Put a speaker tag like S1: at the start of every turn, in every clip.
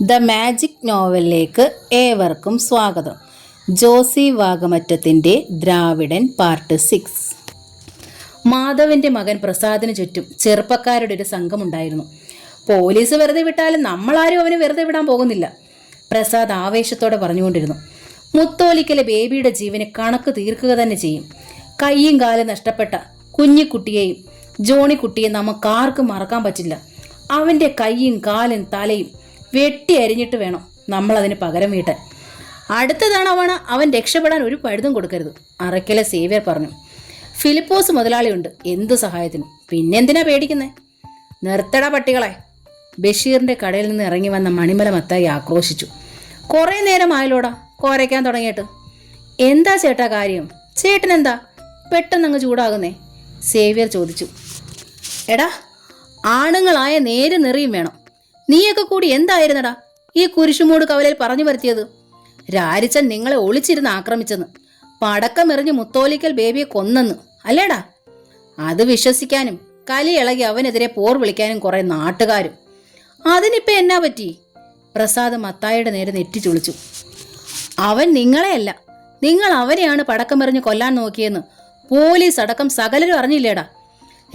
S1: The magic നോവലിലേക്ക് ഏവർക്കും സ്വാഗതം. Josy വാഗമറ്റത്തിൻ്റെ ദ്രാവിഡൻ part 6. മാധവൻ്റെ മകൻ പ്രസാദിന് ചുറ്റും ചെറുപ്പക്കാരുടെ ഒരു സംഘമുണ്ടായിരുന്നു. പോലീസ് വെറുതെ വിട്ടാലും നമ്മളാരും അവന് വെറുതെ വിടാൻ പോകുന്നില്ല, പ്രസാദ് ആവേശത്തോടെ പറഞ്ഞുകൊണ്ടിരുന്നു. മുത്തോലിക്കലെ ബേബിയുടെ ജീവന് കണക്ക് തീർക്കുക തന്നെ ചെയ്യും. കയ്യും കാലും നഷ്ടപ്പെട്ട കുഞ്ഞിക്കുട്ടിയെയും ജോണിക്കുട്ടിയെ നമുക്കാർക്കും മറക്കാൻ പറ്റില്ല. അവൻ്റെ കയ്യും കാലും തലയും വെട്ടി അരിഞ്ഞിട്ട് വേണം നമ്മൾ അതിന് പകരം വീട്ടാൻ. അടുത്ത തവണ അവൻ രക്ഷപ്പെടാൻ ഒരു പഴുതും കൊടുക്കരുത്, അറക്കലെ സേവ്യർ പറഞ്ഞു. ഫിലിപ്പോസ് മുതലാളിയുണ്ട് എന്തു സഹായത്തിനും, പിന്നെന്തിനാ പേടിക്കുന്നേ? നിർത്തട പട്ടികളെ, ബഷീറിൻ്റെ കടയിൽ നിന്ന് ഇറങ്ങി വന്ന മണിമല മത്തായി ആക്രോശിച്ചു. കുറേ നേരം ആയല്ലോടാ കോരയ്ക്കാൻ തുടങ്ങിയിട്ട്. എന്താ ചേട്ടാ കാര്യം? ചേട്ടനെന്താ പെട്ടെന്നങ്ങ് ചൂടാകുന്നേ? സേവ്യർ ചോദിച്ചു. എടാ, ആണുങ്ങളായ നേര് നെറിയും വേണം. നീയൊക്കെ കൂടി എന്തായിരുന്നടാ ഈ കുരിശുമൂട് കവലയിൽ പറഞ്ഞു വരുത്തിയത്? രാരിച്ചൻ നിങ്ങളെ ഒളിച്ചിരുന്ന് ആക്രമിച്ചെന്ന്, പടക്കമെറിഞ്ഞ് മുത്തോലിക്കൽ ബേബിയെ കൊന്നെന്ന് അല്ലേടാ? അത് വിശ്വസിക്കാനും കലി ഇളകി അവനെതിരെ പോർ വിളിക്കാനും കുറെ നാട്ടുകാരും. അതിനിപ്പോ എന്നാ പറ്റി? പ്രസാദ് മത്തായിയുടെ നേരെ നെറ്റി ചുളിച്ചു. അവൻ നിങ്ങളെയല്ല, നിങ്ങൾ അവനെയാണ് പടക്കമെറിഞ്ഞ് കൊല്ലാൻ നോക്കിയെന്ന് പോലീസ് അടക്കം സകലരും അറിഞ്ഞില്ലേടാ?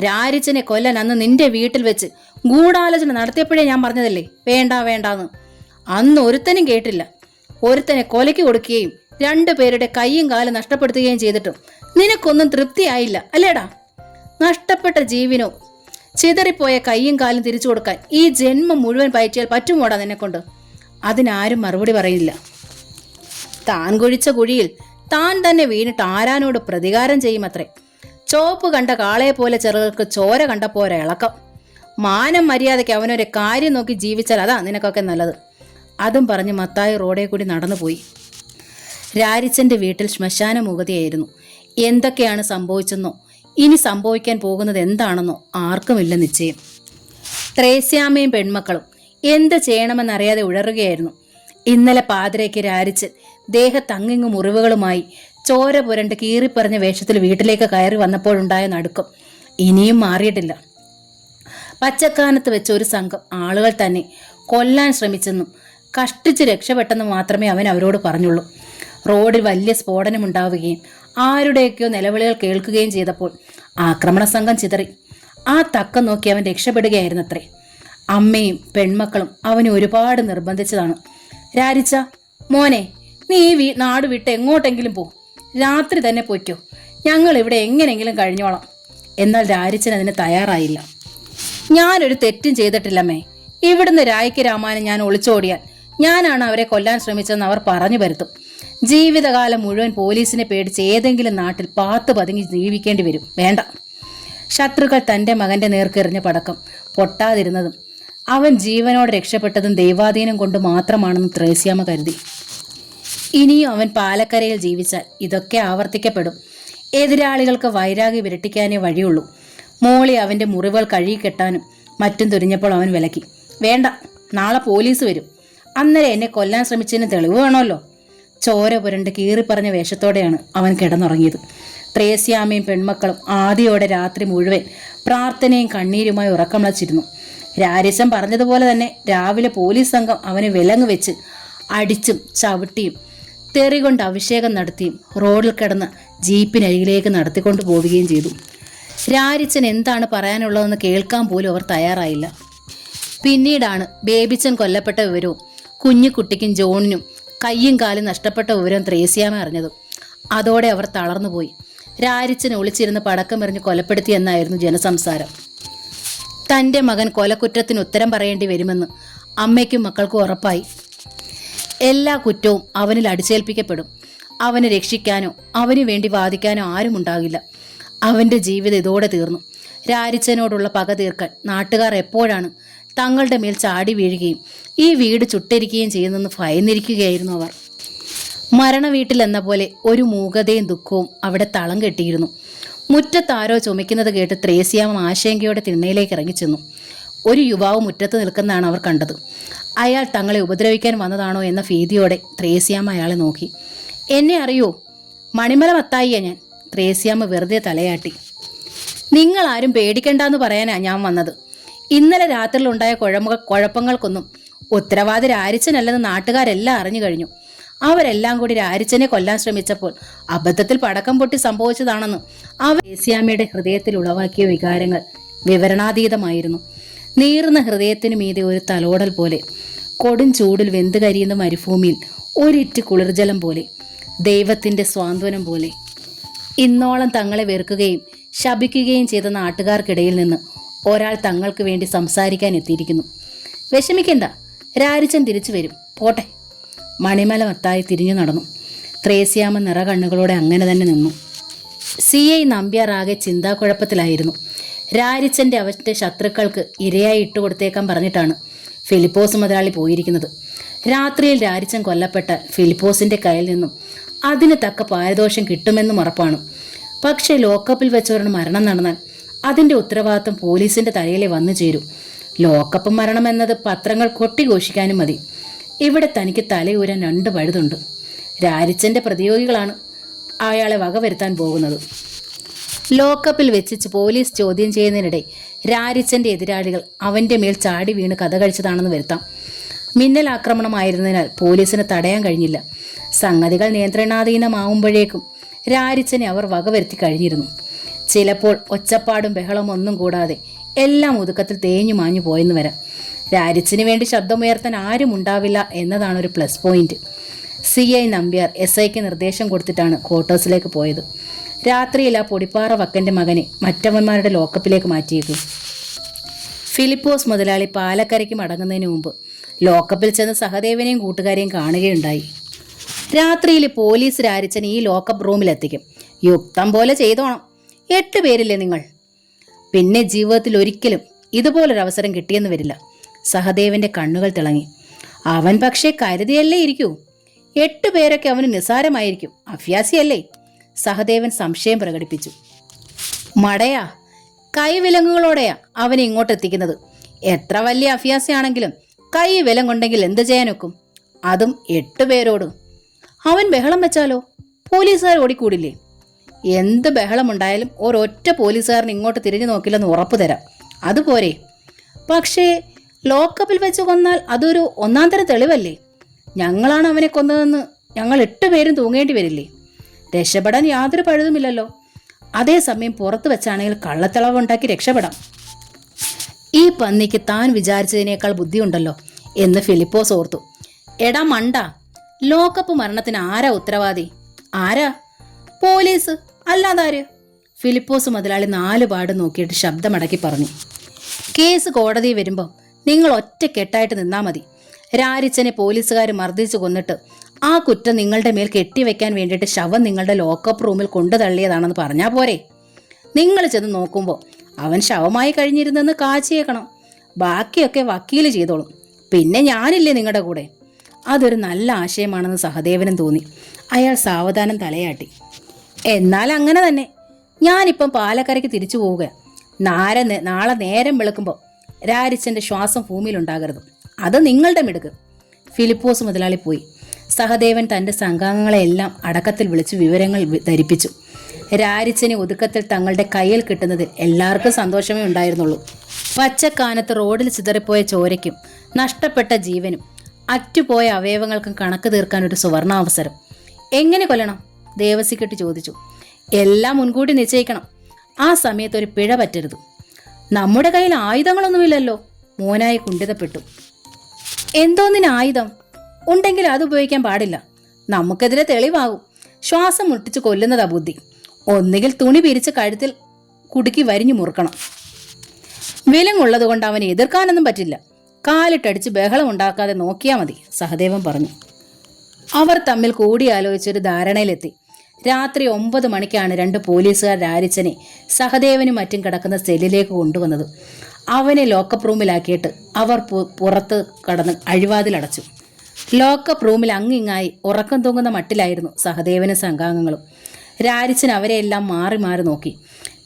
S1: രാരിച്ചനെ കൊല്ലാൻ അന്ന് നിന്റെ വീട്ടിൽ വെച്ച് ഗൂഢാലോചന നടത്തിയപ്പോഴേ ഞാൻ പറഞ്ഞതല്ലേ വേണ്ടാന്ന്. അന്ന് ഒരുത്തനും കേട്ടില്ല. ഒരുത്തനെ കൊലയ്ക്ക് കൊടുക്കുകയും 2 പേരുടെ കൈയും കാലും നഷ്ടപ്പെടുത്തുകയും ചെയ്തിട്ടും നിനക്കൊന്നും തൃപ്തിയായില്ല അല്ലേടാ? നഷ്ടപ്പെട്ട ജീവനോ ചിതറിപ്പോയ കൈയും കാലും തിരിച്ചു കൊടുക്കാൻ ഈ ജന്മം മുഴുവൻ പയറ്റിയാൽ പറ്റുമോടാ നിന്നെക്കൊണ്ട്? അതിനാരും മറുപടി പറയില്ല. താൻ കുഴിച്ച കുഴിയിൽ താൻ തന്നെ വീണിട്ട് ആരാനോട് പ്രതികാരം ചെയ്യുമത്രേ. ചോപ്പ് കണ്ട കാളയെ പോലെ ചെറുകൾക്ക് ചോര കണ്ടപ്പോരെ ഇളക്കം. മാനം മര്യാദയ്ക്ക് അവനൊരു കാര്യം നോക്കി ജീവിച്ചാൽ അതാ നിനക്കൊക്കെ നല്ലത്. അതും പറഞ്ഞ് മത്തായി റോഡേ കൂടി നടന്നുപോയി. രാരിച്ചൻ്റെ വീട്ടിൽ ശ്മശാന മൂകതയായിരുന്നു. എന്തൊക്കെയാണ് സംഭവിച്ചെന്നോ ഇനി സംഭവിക്കാൻ പോകുന്നത് എന്താണെന്നോ ആർക്കുമില്ല നിശ്ചയം. ത്രേസ്യാമ്മയും പെൺമക്കളും എന്ത് ചെയ്യണമെന്നറിയാതെ ഉഴറുകയായിരുന്നു. ഇന്നലെ പാതിരയ്ക്ക് രാരിച്ചൻ ദേഹത്തങ്ങിങ്ങു മുറിവുകളുമായി ചോര പുരണ്ട് കീറിപ്പറഞ്ഞ വേഷത്തിൽ വീട്ടിലേക്ക് കയറി വന്നപ്പോഴുണ്ടായ നടുക്കം ഇനിയും മാറിയിട്ടില്ല. പച്ചക്കാനത്ത് വെച്ച് ഒരു സംഘം ആളുകൾ തന്നെ കൊല്ലാൻ ശ്രമിച്ചെന്നും കഷ്ടിച്ച് രക്ഷപ്പെട്ടെന്നും മാത്രമേ അവൻ അവരോട് പറഞ്ഞുള്ളൂ. റോഡിൽ വലിയ സ്ഫോടനമുണ്ടാവുകയും ആരുടെയൊക്കെയോ നിലവിളികൾ കേൾക്കുകയും ചെയ്തപ്പോൾ ആക്രമണ സംഘം ചിതറി. ആ തക്കം നോക്കി അവൻ രക്ഷപ്പെടുകയായിരുന്നത്രേ. അമ്മയും പെൺമക്കളും അവനെ ഒരുപാട് നിർബന്ധിച്ചതാണ്. രാരിച്ച മോനെ, നീ നാട് വിട്ട് എങ്ങോട്ടെങ്കിലും പോ, രാത്രി തന്നെ പൊയ്ക്കോ, ഞങ്ങൾ ഇവിടെ എങ്ങനെയെങ്കിലും കഴിഞ്ഞോളാം. എന്നാൽ രാരിച്ചൻ അതിന് തയ്യാറായില്ല. ഞാനൊരു തെറ്റും ചെയ്തിട്ടില്ലമ്മേ. ഇവിടുന്ന് രായ്ക്ക് രാമായണം ഞാൻ ഒളിച്ചോടിയാൽ ഞാനാണ് അവരെ കൊല്ലാൻ ശ്രമിച്ചതെന്ന് അവർ പറഞ്ഞു വരുത്തും. ജീവിതകാലം മുഴുവൻ പോലീസിനെ പേടിച്ച് ഏതെങ്കിലും നാട്ടിൽ പാത്ത് പതുങ്ങി ജീവിക്കേണ്ടി വരും. വേണ്ട. ശത്രുക്കൾ തൻ്റെ മകൻ്റെ നേർക്കെറിഞ്ഞ പടക്കം പൊട്ടാതിരുന്നതും അവൻ ജീവനോടെ രക്ഷപ്പെട്ടതും ദൈവാധീനം കൊണ്ട് മാത്രമാണെന്ന് ത്രേസ്യാമ്മ കരുതി. ഇനിയും അവൻ പാലക്കരയിൽ ജീവിച്ചാൽ ഇതൊക്കെ ആവർത്തിക്കപ്പെടും. എതിരാളികൾക്ക് വൈരാഗ്യം വിരട്ടിക്കാനേ വഴിയുള്ളൂ. മോളി അവൻ്റെ മുറിവുകൾ കഴുകിക്കെട്ടാനും മറ്റും തുരിഞ്ഞപ്പോൾ അവൻ വിലക്കി. വേണ്ട, നാളെ പോലീസ് വരും, അന്നേരം എന്നെ കൊല്ലാൻ ശ്രമിച്ചതിന് തെളിവ് വേണമല്ലോ. ചോര പുരണ്ട് കീറിപ്പറഞ്ഞ വേഷത്തോടെയാണ് അവൻ കിടന്നുറങ്ങിയത്. ത്രേസ്യാമ്മയും പെൺമക്കളും ആദിയോടെ രാത്രി മുഴുവൻ പ്രാർത്ഥനയും കണ്ണീരുമായി ഉറക്കമിളച്ചിരുന്നു. രാരിച്ചൻ പറഞ്ഞതുപോലെ തന്നെ രാവിലെ പോലീസ് സംഘം അവനെ വിലങ്ങ് വെച്ച് അടിച്ചും ചവിട്ടിയും തെറി കൊണ്ട് അഭിഷേകം നടത്തിയും റോഡിൽ കിടന്ന് ജീപ്പിനരികിലേക്ക് നടത്തിക്കൊണ്ടു പോവുകയും ചെയ്തു. രാരിച്ചൻ എന്താണ് പറയാനുള്ളതെന്ന് കേൾക്കാൻ പോലും അവർ തയ്യാറായില്ല. പിന്നീടാണ് ബേബിച്ചൻ കൊല്ലപ്പെട്ട വിവരവും കുഞ്ഞിക്കുട്ടിക്കും ജോണിനും കയ്യും കാലും നഷ്ടപ്പെട്ട വിവരവും ത്രേസ്യാമ്മ അറിഞ്ഞതും. അതോടെ അവർ തളർന്നുപോയി. രാരിച്ചനെ ഒളിച്ചിരുന്ന് പടക്കമെറിഞ്ഞ് കൊലപ്പെടുത്തിയെന്നായിരുന്നു ജനസംസാരം. തൻ്റെ മകൻ കൊലക്കുറ്റത്തിന് ഉത്തരം പറയേണ്ടി വരുമെന്ന് അമ്മയ്ക്കും മക്കൾക്കും ഉറപ്പായി. എല്ലാ കുറ്റവും അവനിൽ അടിച്ചേൽപ്പിക്കപ്പെടും. അവനെ രക്ഷിക്കാനോ അവന് വേണ്ടി വാദിക്കാനോ ആരും ഉണ്ടാകില്ല. അവൻ്റെ ജീവിതം ഇതോടെ തീർന്നു. രാരിച്ചനോടുള്ള പക തീർക്കാൻ നാട്ടുകാർ എപ്പോഴാണ് തങ്ങളുടെ മേൽ ചാടി വീഴുകയും ഈ വീട് ചുട്ടരിക്കുകയും ചെയ്യുന്നെന്ന് ഭയന്നിരിക്കുകയായിരുന്നു അവർ. മരണ വീട്ടിലെന്ന പോലെ ഒരു മൂകതയും ദുഃഖവും അവിടെ തളം കെട്ടിയിരുന്നു. മുറ്റത്താരോ ചുമയ്ക്കുന്നത് കേട്ട് ത്രേസ്യാമ്മ ആശങ്കയോടെ തിണ്ണയിലേക്ക് ഇറങ്ങിച്ചെന്നു. ഒരു യുവാവ് മുറ്റത്ത് നിൽക്കുന്നതാണ് അവർ കണ്ടത്. അയാൾ തങ്ങളെ ഉപദ്രവിക്കാൻ വന്നതാണോ എന്ന ഭീതിയോടെ ത്രേസ്യാമ്മ അയാളെ നോക്കി. എന്നെ അറിയോ? മണിമല മത്തായിയാ ഞാൻ. ത്രേസ്യാമ്മ വെറുതെ തലയാട്ടി. നിങ്ങളാരും പേടിക്കണ്ടെന്ന് പറയാനാ ഞാൻ വന്നത്. ഇന്നലെ രാത്രിയിലുണ്ടായ കുഴപ്പങ്ങൾക്കൊന്നും ഉത്തരവാദി രാരിച്ചനല്ലെന്ന് നാട്ടുകാരെല്ലാം അറിഞ്ഞു കഴിഞ്ഞു. അവരെല്ലാം കൂടി രാരിച്ചനെ കൊല്ലാൻ ശ്രമിച്ചപ്പോൾ അബദ്ധത്തിൽ പടക്കം പൊട്ടി സംഭവിച്ചതാണെന്ന് അവർ ദേശീയാമ്മയുടെ ഹൃദയത്തിൽ ഉളവാക്കിയ വികാരങ്ങൾ വിവരണാതീതമായിരുന്നു. നീറുന്ന ഹൃദയത്തിനു മീതെ ഒരു തലോടൽ പോലെ, കൊടും ചൂടിൽ വെന്ത് കരിയുന്ന മരുഭൂമിയിൽ ഒരിറ്റ് കുളിർജലം പോലെ, ദൈവത്തിൻ്റെ സ്വാന്തനം പോലെ. ഇന്നോളം തങ്ങളെ വെറുക്കുകയും ശപിക്കുകയും ചെയ്ത നാട്ടുകാർക്കിടയിൽ നിന്ന് ഒരാൾ തങ്ങൾക്ക് വേണ്ടി സംസാരിക്കാൻ എത്തിയിരിക്കുന്നു. വിഷമിക്കണ്ട, രാരിച്ചൻ തിരിച്ചു വരും, പോട്ടെ. മണിമല മത്തായി തിരിഞ്ഞു നടന്നു. ത്രേസ്യാമ്മ നിറകണ്ണുകളോടെ അങ്ങനെ തന്നെ നിന്നു. CI നമ്പ്യാർ ആകെ ചിന്താക്കുഴപ്പത്തിലായിരുന്നു. രാരിച്ചൻ്റെ അവൻ്റെ ശത്രുക്കൾക്ക് ഇരയായി ഇട്ടുകൊടുത്തേക്കാൻ പറഞ്ഞിട്ടാണ് ഫിലിപ്പോസ് മുതലാളി പോയിരിക്കുന്നത്. രാത്രിയിൽ രാരിച്ചൻ കൊല്ലപ്പെട്ട ഫിലിപ്പോസിൻ്റെ കയ്യിൽ നിന്നും അതിന് തക്ക പാരിതോഷം കിട്ടുമെന്നും ഉറപ്പാണ്. പക്ഷേ ലോക്കപ്പിൽ വെച്ചവരുടെ മരണം നടന്നാൽ അതിൻ്റെ ഉത്തരവാദിത്വം പോലീസിൻ്റെ തലയിലെ വന്നു ചേരും. ലോക്കപ്പ് മരണം എന്നത് പത്രങ്ങൾ കൊട്ടിഘോഷിക്കാനും മതി. ഇവിടെ തനിക്ക് തലയൂരാൻ 2 പഴുതുണ്ട്. രാരിച്ചൻ്റെ പ്രതിയോഗികളാണ് അയാളെ വകവരുത്താൻ പോകുന്നത്. ലോക്കപ്പിൽ വെച്ചിച്ച് പോലീസ് ചോദ്യം ചെയ്യുന്നതിനിടെ രാരിച്ചൻ്റെ എതിരാളികൾ അവൻ്റെ മേൽ ചാടി വീണ് കഥ കഴിച്ചതാണെന്ന് വരുത്താം. മിന്നലാക്രമണമായിരുന്നതിനാൽ പോലീസിന് തടയാൻ കഴിഞ്ഞില്ല. സംഗതികൾ നിയന്ത്രണാധീനമാവുമ്പോഴേക്കും രാരിച്ചനെ അവർ വകവരുത്തി കഴിഞ്ഞിരുന്നു. ചിലപ്പോൾ ഒച്ചപ്പാടും ബഹളവും ഒന്നും കൂടാതെ എല്ലാം ഒതുക്കത്തിൽ തേഞ്ഞു മാഞ്ഞു പോയെന്ന് വരാം. രാരിച്ചന് വേണ്ടി ശബ്ദമുയർത്താൻ ആരും ഉണ്ടാവില്ല എന്നതാണ് ഒരു പ്ലസ് പോയിന്റ്. CI നമ്പ്യാർ SIക്ക് നിർദ്ദേശം കൊടുത്തിട്ടാണ് ക്വാർട്ടേഴ്സിലേക്ക് പോയത്. രാത്രിയിൽ ആ പൊടിപ്പാറ വക്കൻ്റെ മകനെ മറ്റവന്മാരുടെ ലോക്കപ്പിലേക്ക് മാറ്റിയേക്കും. ഫിലിപ്പോസ് മുതലാളി പാലക്കരയ്ക്ക് മടങ്ങുന്നതിന് മുമ്പ് ലോക്കപ്പിൽ ചെന്ന് സഹദേവനെയും കൂട്ടുകാരെയും കാണുകയുണ്ടായി. രാത്രിയിൽ പോലീസ് രാരിച്ചൻ ഈ ലോക്കപ്പ് റൂമിലെത്തിക്കും. യുക്തം പോലെ ചെയ്തോണം. 8 പേരില്ലേ നിങ്ങൾ? പിന്നെ ജീവിതത്തിൽ ഒരിക്കലും ഇതുപോലൊരവസരം കിട്ടിയെന്ന് വരില്ല. സഹദേവന്റെ കണ്ണുകൾ തിളങ്ങി. അവൻ പക്ഷേ കരുതിയല്ലേ ഇരിക്കൂ. 8 പേരൊക്കെ അവന് നിസ്സാരമായിരിക്കും. അഭ്യാസിയല്ലേ? സഹദേവൻ സംശയം പ്രകടിപ്പിച്ചു. മടയാ, കൈവിലങ്ങുകളോടെയാ അവനെ ഇങ്ങോട്ട് എത്തിക്കുന്നത്. എത്ര വലിയ അഭ്യാസിയാണെങ്കിലും കൈ വിലം കൊണ്ടെങ്കിൽ എന്ത് ചെയ്യാനൊക്കും? അതും 8 പേരോട്. അവൻ ബഹളം വെച്ചാലോ? പോലീസുകാർ ഓടിക്കൂടില്ലേ? എന്ത് ബഹളമുണ്ടായാലും ഒരൊറ്റ പോലീസുകാരൻ ഇങ്ങോട്ട് തിരിഞ്ഞു നോക്കില്ലെന്ന് ഉറപ്പു തരാം. അതുപോരെ? പക്ഷേ ലോക്കപ്പിൽ വെച്ച് കൊന്നാൽ അതൊരു ഒന്നാന്തരം തെളിവല്ലേ? ഞങ്ങളാണ് അവനെ കൊന്നതെന്ന് ഞങ്ങൾ 8 പേരും തൂങ്ങേണ്ടി വരില്ലേ? രക്ഷപ്പെടാൻ യാതൊരു പഴുതുമില്ലല്ലോ. അതേസമയം പുറത്ത് വെച്ചാണെങ്കിൽ കള്ളത്തളവുണ്ടാക്കി രക്ഷപ്പെടാം. ഈ പന്നിക്ക് താൻ വിചാരിച്ചതിനേക്കാൾ ബുദ്ധിയുണ്ടല്ലോ എന്ന് ഫിലിപ്പോസ് ഓർത്തു. എടാ മണ്ട, ലോക്കപ്പ് മരണത്തിന് ആരാ ഉത്തരവാദി? ആരാ? പോലീസ്, അല്ലാതാര്? ഫിലിപ്പോസ് മുതലാളി 4 പാട് നോക്കിയിട്ട് ശബ്ദമടക്കി പറഞ്ഞു. കേസ് കോടതി വരുമ്പോൾ നിങ്ങൾ ഒറ്റക്കെട്ടായിട്ട് നിന്നാ മതി. രാരിച്ചനെ പോലീസുകാർ മർദ്ദിച്ചു കൊന്നിട്ട് ആ കുറ്റം നിങ്ങളുടെ മേൽ കെട്ടിവെക്കാൻ വേണ്ടിയിട്ട് ശവം നിങ്ങളുടെ ലോക്കപ്പ് റൂമിൽ കൊണ്ടു തള്ളിയതാണെന്ന് പറഞ്ഞാൽ പോരെ? നിങ്ങൾ ചെന്ന് നോക്കുമ്പോൾ അവൻ ശവമായി കഴിഞ്ഞിരുന്നെന്ന് കാച്ചിയേക്കണം. ബാക്കിയൊക്കെ വക്കീല് ചെയ്തോളും. പിന്നെ ഞാനില്ലേ നിങ്ങളുടെ കൂടെ? അതൊരു നല്ല ആശയമാണെന്ന് സഹദേവനും തോന്നി. അയാൾ സാവധാനം തലയാട്ടി. എന്നാൽ അങ്ങനെ തന്നെ. ഞാനിപ്പം പാലക്കരയ്ക്ക് തിരിച്ചു പോവുക. നാളെ നേരം വെളുക്കുമ്പോൾ രാരിച്ചൻ്റെ ശ്വാസം ഭൂമിയിലുണ്ടാകരുത്. അത് നിങ്ങളുടെ മിടുക്ക്. ഫിലിപ്പോസ് മുതലാളി പോയി. സഹദേവൻ തൻ്റെ സംഘാംഗങ്ങളെല്ലാം അടക്കത്തിൽ വിളിച്ച് വിവരങ്ങൾ ധരിപ്പിച്ചു. രാരിച്ചനെ ഒതുക്കത്തിൽ തങ്ങളുടെ കയ്യിൽ കിട്ടുന്നതിൽ എല്ലാവർക്കും സന്തോഷമേ ഉണ്ടായിരുന്നുള്ളൂ. പച്ചക്കാനത്ത് റോഡിൽ ചിതറിപ്പോയ ചോരയ്ക്കും നഷ്ടപ്പെട്ട ജീവനും അറ്റുപോയ അവയവങ്ങൾക്കും കണക്ക് തീർക്കാൻ ഒരു സുവർണാവസരം. എങ്ങനെ കൊല്ലണം? ദേവസിക്കെട്ടി ചോദിച്ചു. എല്ലാം മുൻകൂട്ടി നിശ്ചയിക്കണം. ആ സമയത്ത് ഒരു പിഴ പറ്റരുത്. നമ്മുടെ കയ്യിൽ ആയുധങ്ങളൊന്നുമില്ലല്ലോ. മോനായി കുണ്ഠിതപ്പെട്ടു. എന്തോന്നിന് ആയുധം? ഉണ്ടെങ്കിൽ അത് ഉപയോഗിക്കാൻ പാടില്ല. നമുക്കെതിരെ തെളിവാകും. ശ്വാസം മുട്ടിച്ച് കൊല്ലുന്നതാ ബുദ്ധി. ഒന്നുകിൽ തുണി പിരിച്ച് കഴുത്തിൽ കുടുക്കി വരിഞ്ഞു മുറുക്കണം. വിലങ്ങുള്ളത് കൊണ്ട് അവനെ എതിർക്കാനൊന്നും പറ്റില്ല. കാലിട്ടടിച്ച് ബഹളം ഉണ്ടാക്കാതെ നോക്കിയാൽ മതി, സഹദേവൻ പറഞ്ഞു. അവർ തമ്മിൽ കൂടിയാലോചിച്ചൊരു ധാരണയിലെത്തി. രാത്രി 9 മണിക്കാണ് 2 പോലീസുകാർ രാരിച്ചനെ സഹദേവനും മറ്റും കിടക്കുന്ന സെല്ലിലേക്ക് കൊണ്ടുവന്നത്. അവനെ ലോക്കപ്പ് റൂമിലാക്കിയിട്ട് അവർ പുറത്ത് കടന്ന് അഴിവാതിലടച്ചു. ലോക്കപ്പ് റൂമിൽ അങ്ങിങ്ങായി ഉറക്കം തൂങ്ങുന്ന മട്ടിലായിരുന്നു സഹദേവനും സംഘാംഗങ്ങളും. രാരിച്ചൻ അവരെയെല്ലാം മാറി മാറി നോക്കി.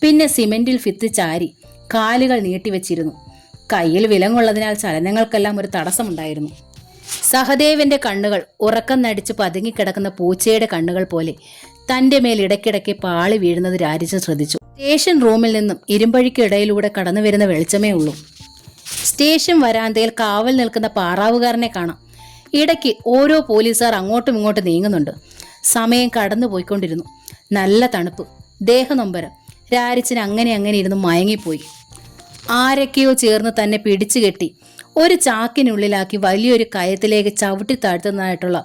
S1: പിന്നെ സിമെന്റിൽ ഭിത്തി ചാരി കാലുകൾ നീട്ടിവെച്ചിരുന്നു. കയ്യിൽ വിലങ്ങുള്ളതിനാൽ ചലനങ്ങൾക്കെല്ലാം ഒരു തടസ്സമുണ്ടായിരുന്നു. സഹദേവന്റെ കണ്ണുകൾ ഉറക്കം നടിച്ച് പതുങ്ങിക്കിടക്കുന്ന പൂച്ചയുടെ കണ്ണുകൾ പോലെ തന്റെ മേൽ ഇടയ്ക്കിടയ്ക്ക് പാളി വീഴുന്നത് രാരിച്ചൻ ശ്രദ്ധിച്ചു. സ്റ്റേഷൻ റൂമിൽ നിന്നും ഇരുമ്പഴിക്കിടയിലൂടെ കടന്നു വരുന്ന വെളിച്ചമേ ഉള്ളൂ. സ്റ്റേഷൻ വരാന്തയിൽ കാവൽ നിൽക്കുന്ന പാറാവുകാരനെ കാണാം. ഇടയ്ക്ക് ഓരോ പോലീസുകാർ അങ്ങോട്ടും ഇങ്ങോട്ടും നീങ്ങുന്നുണ്ട്. സമയം കടന്നു പോയിക്കൊണ്ടിരുന്നു. നല്ല തണുപ്പ്, ദേഹനൊമ്പരം. രാരിച്ചൻ അങ്ങനെ ഇരുന്ന് മയങ്ങിപ്പോയി. ആരൊക്കെയോ ചേർന്ന് തന്നെ പിടിച്ചു കെട്ടി ഒരു ചാക്കിനുള്ളിലാക്കി വലിയൊരു കയത്തിലേക്ക് ചവിട്ടി താഴ്ത്തുന്നതായിട്ടുള്ള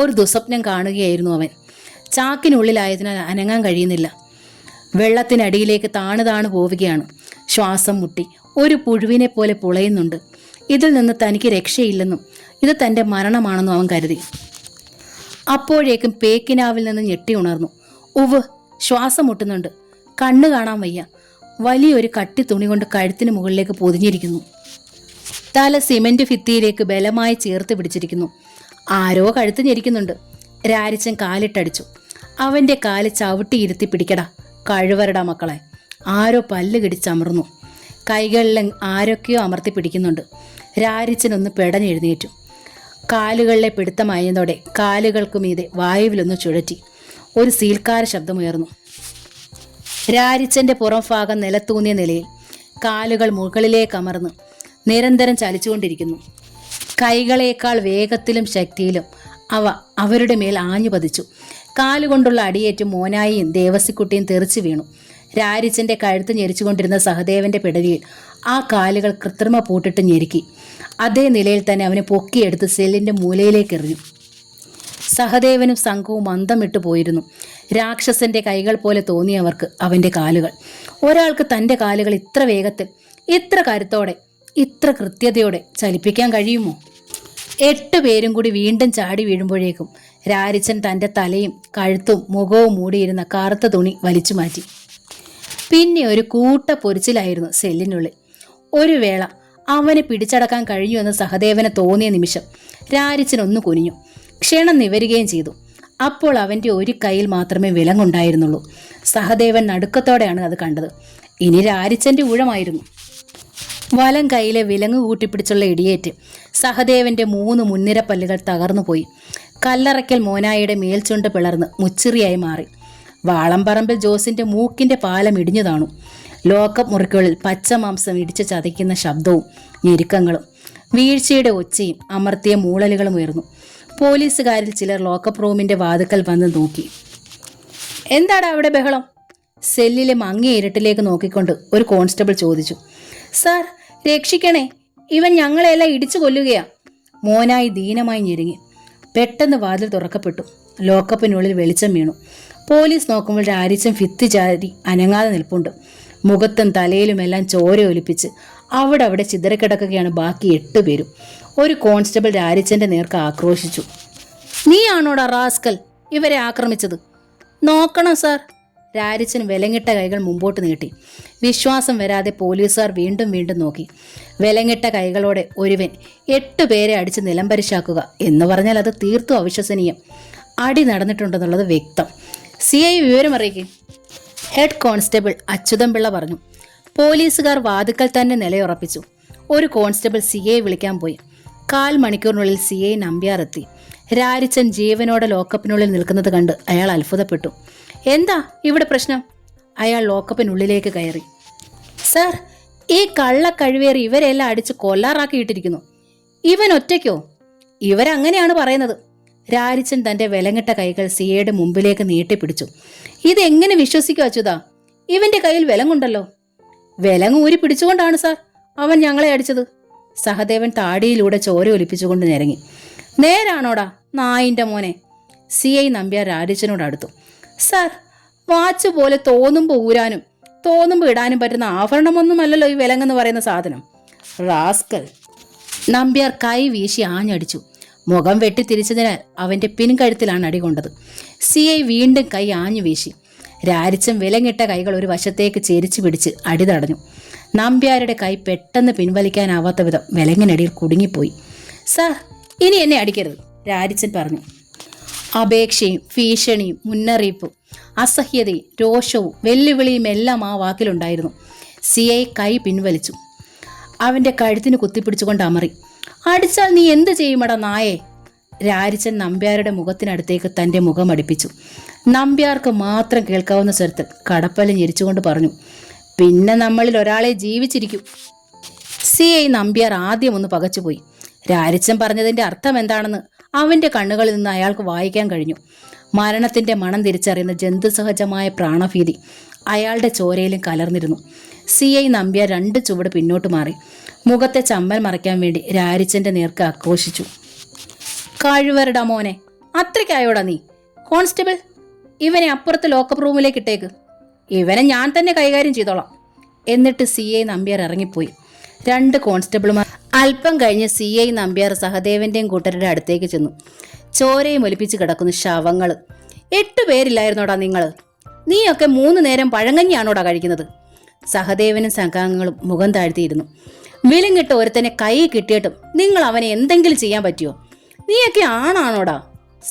S1: ഒരു ദുസ്വപ്നം കാണുകയായിരുന്നു അവൻ. ചാക്കിനുള്ളിലായതിനാൽ അനങ്ങാൻ കഴിയുന്നില്ല. വെള്ളത്തിനടിയിലേക്ക് താണു പോവുകയാണ്. ശ്വാസം മുട്ടി ഒരു പുഴുവിനെ പോലെ പുളയുന്നുണ്ട്. ഇതിൽ നിന്ന് തനിക്ക് രക്ഷയില്ലെന്നും ഇത് തൻ്റെ മരണമാണെന്നും അവൻ കരുതി. അപ്പോഴേക്കും പേക്കിനാവിൽ നിന്ന് ഞെട്ടി ഉണർന്നു. ഉവ്, ശ്വാസം മുട്ടുന്നുണ്ട്. കണ്ണ് കാണാൻ വയ്യ. വലിയൊരു കട്ടി തുണി കൊണ്ട് കഴുത്തിന് മുകളിലേക്ക് പൊതിഞ്ഞിരിക്കുന്നു. തല സിമന്റ് ഭിത്തിയിലേക്ക് ബലമായി ചേർത്ത് പിടിച്ചിരിക്കുന്നു. ആരോ കഴുത്ത് ഞെരിക്കുന്നുണ്ട്. രാരിച്ചൻ കാലിട്ടടിച്ചു. അവൻ്റെ കാല് ചവിട്ടിയിരുത്തി പിടിക്കടാ, കഴിവരടാ മക്കളെ. ആരോ പല്ല് കിടിച്ചമർന്നു. കൈകളിൽ ആരൊക്കെയോ അമർത്തി പിടിക്കുന്നുണ്ട്. രാരിച്ചനൊന്ന് പെടഞ്ഞെഴുന്നേറ്റു. കാലുകളിലെ പിടുത്തമയഞ്ഞതോടെ കാലുകൾക്ക് മീതെ വായുവിലൊന്ന് ചുഴറ്റി. ഒരു സീൽക്കാര ശബ്ദമുയർന്നു. രാരിച്ചൻ്റെ പുറം ഭാഗം നിലത്തൂന്നിയ നിലയിൽ, കാലുകൾ മുകളിലേക്ക് അമർന്ന് നിരന്തരം ചലിച്ചുകൊണ്ടിരിക്കുന്നു. കൈകളേക്കാൾ വേഗത്തിലും ശക്തിയിലും അവ അവരുടെ മേൽ ആഞ്ഞു പതിച്ചു. കാലുകൊണ്ടുള്ള അടിയേറ്റ് മോനായിയും ദേവസിക്കുട്ടിയും തെറിച്ചു വീണു. രാരിച്ചൻ്റെ കഴുത്ത് ഞെരിച്ചുകൊണ്ടിരുന്ന സഹദേവന്റെ പിടലിയിൽ ആ കാലുകൾ കൃത്രിമ പൂട്ടിട്ട് ഞെരുക്കി. അതേ നിലയിൽ തന്നെ അവനെ പൊക്കിയെടുത്ത് സെല്ലിന്റെ മൂലയിലേക്ക് എറിഞ്ഞു. സഹദേവനും സംഘവും മന്ദം വിട്ടു പോയിരുന്നു. രാക്ഷസന്റെ കൈകൾ പോലെ തോന്നിയവർക്ക് അവന്റെ കാലുകൾ. ഒരാൾക്ക് തൻ്റെ കാലുകൾ ഇത്ര വേഗത്തിൽ, ഇത്ര കരുത്തോടെ, ഇത്ര കൃത്യതയോടെ ചലിപ്പിക്കാൻ കഴിയുമോ? 8 പേരും കൂടി വീണ്ടും ചാടി വീഴുമ്പോഴേക്കും രാരിച്ചൻ തൻ്റെ തലയും കഴുത്തും മുഖവും മൂടിയിരുന്ന കറുത്ത തുണി വലിച്ചു മാറ്റി. പിന്നെ ഒരു കൂട്ട പൊരിച്ചിലായിരുന്നു സെല്ലിനുള്ളിൽ. ഒരു വേള അവനെ പിടിച്ചടക്കാൻ കഴിഞ്ഞുവെന്ന് സഹദേവന് തോന്നിയ നിമിഷം രാരിച്ചനൊന്നു കുനിഞ്ഞു. ക്ഷണം നിവരുകയും ചെയ്തു. അപ്പോൾ അവൻ്റെ ഒരു കൈയിൽ മാത്രമേ വിലങ്ങുണ്ടായിരുന്നുള്ളൂ. സഹദേവൻ നടുക്കത്തോടെയാണ് അത് കണ്ടത്. ഇനി രാരിച്ചൻ്റെ ഊഴമായിരുന്നു. വലം കൈയിലെ വിലങ്ങ് കൂട്ടിപ്പിടിച്ചുള്ള ഇടിയേറ്റ് സഹദേവന്റെ 3 മുൻനിര പല്ലുകൾ തകർന്നുപോയി. കല്ലറയ്ക്കൽ മോനായിയുടെ മേൽചുണ്ട് പിളർന്ന് മുച്ചിറിയായി മാറി. വാളംപറമ്പിൽ ജോസിന്റെ മൂക്കിന്റെ പാലം ഇടിഞ്ഞു താണു. ലോക്കപ്പ് മുറിക്കുള്ളിൽ പച്ചമാംസം ഇടിച്ച് ചതയ്ക്കുന്ന ശബ്ദവും ഞെരുക്കങ്ങളും, വീഴ്ചയുടെ ഒച്ചയും അമർത്തിയ മൂളലുകളും ഉയർന്നു. പോലീസുകാരിൽ ചിലർ ലോക്കപ്പ് റൂമിന്റെ വാതിക്കൽ വന്ന് നോക്കി. എന്താടാ അവിടെ ബഹളം? സെല്ലിലെ മങ്ങിയ ഇരുട്ടിലേക്ക് നോക്കിക്കൊണ്ട് ഒരു കോൺസ്റ്റബിൾ ചോദിച്ചു. സാർ, രക്ഷിക്കണേ, ഇവൻ ഞങ്ങളെല്ലാം ഇടിച്ചു കൊല്ലുകയാ. മോനായി ദീനമായി ഞെരുങ്ങി. പെട്ടെന്ന് വാതിൽ തുറക്കപ്പെട്ടു. ലോക്കപ്പിനുള്ളിൽ വെളിച്ചം വീണു. പോലീസ് നോക്കുമ്പോൾ രാരിച്ചൻ ഭിത്തി ചാരി അനങ്ങാതെ നിൽപ്പുണ്ട്. മുഖത്തും തലയിലുമെല്ലാം ചോര ഒലിപ്പിച്ച് അവിടെ ചിതറിക്കിടക്കുകയാണ് ബാക്കി 8 പേരും. ഒരു കോൺസ്റ്റബിൾ രാരിച്ചന്റെ നേർക്ക് ആക്രോശിച്ചു. നീയാണോടാ റാസ്കൽ ഇവരെ ആക്രമിച്ചത്? നോക്കണം സാർ. രാരിച്ചൻ വിലങ്ങിട്ട കൈകൾ മുമ്പോട്ട് നീട്ടി. വിശ്വാസം വരാതെ പോലീസുകാർ വീണ്ടും നോക്കി. വിലങ്ങിട്ട കൈകളോടെ ഒരുവൻ 8 പേരെ അടിച്ച് നിലംപരിശാക്കുക എന്ന് പറഞ്ഞാൽ അത് തീർത്തും അവിശ്വസനീയം. അടി നടന്നിട്ടുണ്ടെന്നുള്ളത് വ്യക്തം. CI വിവരം അറിയിക്കും. ഹെഡ് കോൺസ്റ്റബിൾ അച്യുതംപിള്ള പറഞ്ഞു. പോലീസുകാർ വാതുക്കൽ തന്നെ നിലയുറപ്പിച്ചു. ഒരു കോൺസ്റ്റബിൾ CI വിളിക്കാൻ പോയി. 1/4 മണിക്കൂറിനുള്ളിൽ CI നമ്പ്യാർ എത്തി. രാരിച്ചൻ ജീവനോടെ ലോക്കപ്പിനുള്ളിൽ നിൽക്കുന്നത് കണ്ട് അയാൾ അത്ഭുതപ്പെട്ടു. എന്താ ഇവിടെ പ്രശ്നം? അയാൾ ലോക്കപ്പിനുള്ളിലേക്ക് കയറി. സാർ, ഈ കള്ളക്കഴിവേറി ഇവരെല്ലാം അടിച്ച് കൊല്ലാറാക്കിയിട്ടിരിക്കുന്നു. ഇവൻ ഒറ്റയ്ക്കോ? ഇവരങ്ങനെയാണ് പറയുന്നത്. രാരിച്ചൻ തന്റെ വിലങ്ങിട്ട കൈകൾ സിയയുടെ മുമ്പിലേക്ക് നീട്ടിപ്പിടിച്ചു. ഇതെങ്ങനെ വിശ്വസിക്കും അച്യുതാ? ഇവന്റെ കയ്യിൽ വിലങ്ങുണ്ടല്ലോ. വിലങ്ങ് ഊരി പിടിച്ചുകൊണ്ടാണ് സാർ അവൻ ഞങ്ങളെ അടിച്ചത്. സഹദേവൻ താടിയിലൂടെ ചോര ഒലിപ്പിച്ചുകൊണ്ട് നിരങ്ങി. നേരാണോടാ നായിന്റെ മോനെ? CI നമ്പ്യാർ രാരിച്ചനോട് അടുത്തു. സാർ, വാച്ച് പോലെ തോന്നുമ്പോൾ ഊരാനും തോന്നുമ്പോൾ ഇടാനും പറ്റുന്ന ആഭരണമൊന്നുമല്ലല്ലോ ഈ വിലങ്ങെന്ന് പറയുന്ന സാധനം. റാസ്കൽ. നമ്പ്യാർ കൈ വീശി ആഞ്ഞടിച്ചു. മുഖം വെട്ടിത്തിരിച്ചതിനാൽ അവന്റെ പിൻകഴുത്തിലാണ് അടികൊണ്ടത്. CI വീണ്ടും കൈ ആഞ്ഞു വീശി. രാരിച്ചൻ വിലങ്ങിട്ട കൈകൾ ഒരു വശത്തേക്ക് ചേരിച്ചു പിടിച്ച് അടി തടഞ്ഞു. നമ്പ്യാരുടെ കൈ പെട്ടെന്ന് പിൻവലിക്കാനാവാത്ത വിധം വിലങ്ങിനടിയിൽ കുടുങ്ങിപ്പോയി. സാർ, ഇനി എന്നെ അടിക്കരുത്, രാരിച്ചൻ പറഞ്ഞു. അപേക്ഷയും ഭീഷണിയും മുന്നറിയിപ്പും അസഹ്യതയും രോഷവും വെല്ലുവിളിയും എല്ലാം ആ വാക്കിലുണ്ടായിരുന്നു. CI കൈ പിൻവലിച്ചു. അവൻ്റെ കഴുത്തിന് കുത്തിപ്പിടിച്ചുകൊണ്ട് അമറി. അടിച്ചാൽ നീ എന്ത് ചെയ്യുമടാ നായേ? രാരിച്ചൻ നമ്പ്യാരുടെ മുഖത്തിനടുത്തേക്ക് തൻ്റെ മുഖം അടുപ്പിച്ചു. നമ്പ്യാർക്ക് മാത്രം കേൾക്കാവുന്ന സ്വരത്തിൽ കടപ്പല് ഞെരിച്ചുകൊണ്ട് പറഞ്ഞു. പിന്നെ നമ്മളിൽ ഒരാളെ ജീവിച്ചിരിക്കും. CI നമ്പ്യാർ ആദ്യം ഒന്ന് പകച്ചുപോയി. രാരിച്ചൻ പറഞ്ഞതിന്റെ അർത്ഥം എന്താണെന്ന് അവന്റെ കണ്ണുകളിൽ നിന്ന് അയാൾക്ക് വായിക്കാൻ കഴിഞ്ഞു. മരണത്തിന്റെ മണം തിരിച്ചറിയുന്ന ജന്തുസഹജമായ പ്രാണഭീതി അയാളുടെ ചോരയിലും കലർന്നിരുന്നു. CI നമ്പ്യാർ 2 ചുവട് പിന്നോട്ട് മാറി. മുഖത്തെ ചമ്മൽ മറയ്ക്കാൻ വേണ്ടി രാരിച്ചന്റെ നേർക്ക് ആക്രോശിച്ചു. കഴിവരടാ മോനെ, അത്രയ്ക്കായോടാ നീ? കോൺസ്റ്റബിൾ, ഇവനെ അപ്പുറത്ത് ലോക്കപ്പ് റൂമിലേക്ക് ഇട്ടേക്ക്. ഇവനെ ഞാൻ തന്നെ കൈകാര്യം ചെയ്തോളാം. എന്നിട്ട് CI നമ്പ്യാർ ഇറങ്ങിപ്പോയി. 2 കോൺസ്റ്റബിൾമാർ അല്പം കഴിഞ്ഞ് CI നമ്പ്യാർ സഹദേവന്റെയും കൂട്ടരുടെ അടുത്തേക്ക് ചെന്നു. ചോരയും ഒലിപ്പിച്ച് കിടക്കുന്ന ശവങ്ങൾ. 8 പേരില്ലായിരുന്നോടാ നിങ്ങൾ? നീയൊക്കെ 3 നേരം പഴങ്കഞ്ഞിയാണോടാ കഴിക്കുന്നത്? സഹദേവനും സംഘാംഗങ്ങളും മുഖം താഴ്ത്തിയിരുന്നു. വിലങ്ങിട്ട് ഒരുത്തനെ കൈ കിട്ടിയിട്ടും നിങ്ങൾ അവനെ എന്തെങ്കിലും ചെയ്യാൻ പറ്റുമോ? നീയൊക്കെ ആണാണോടാ?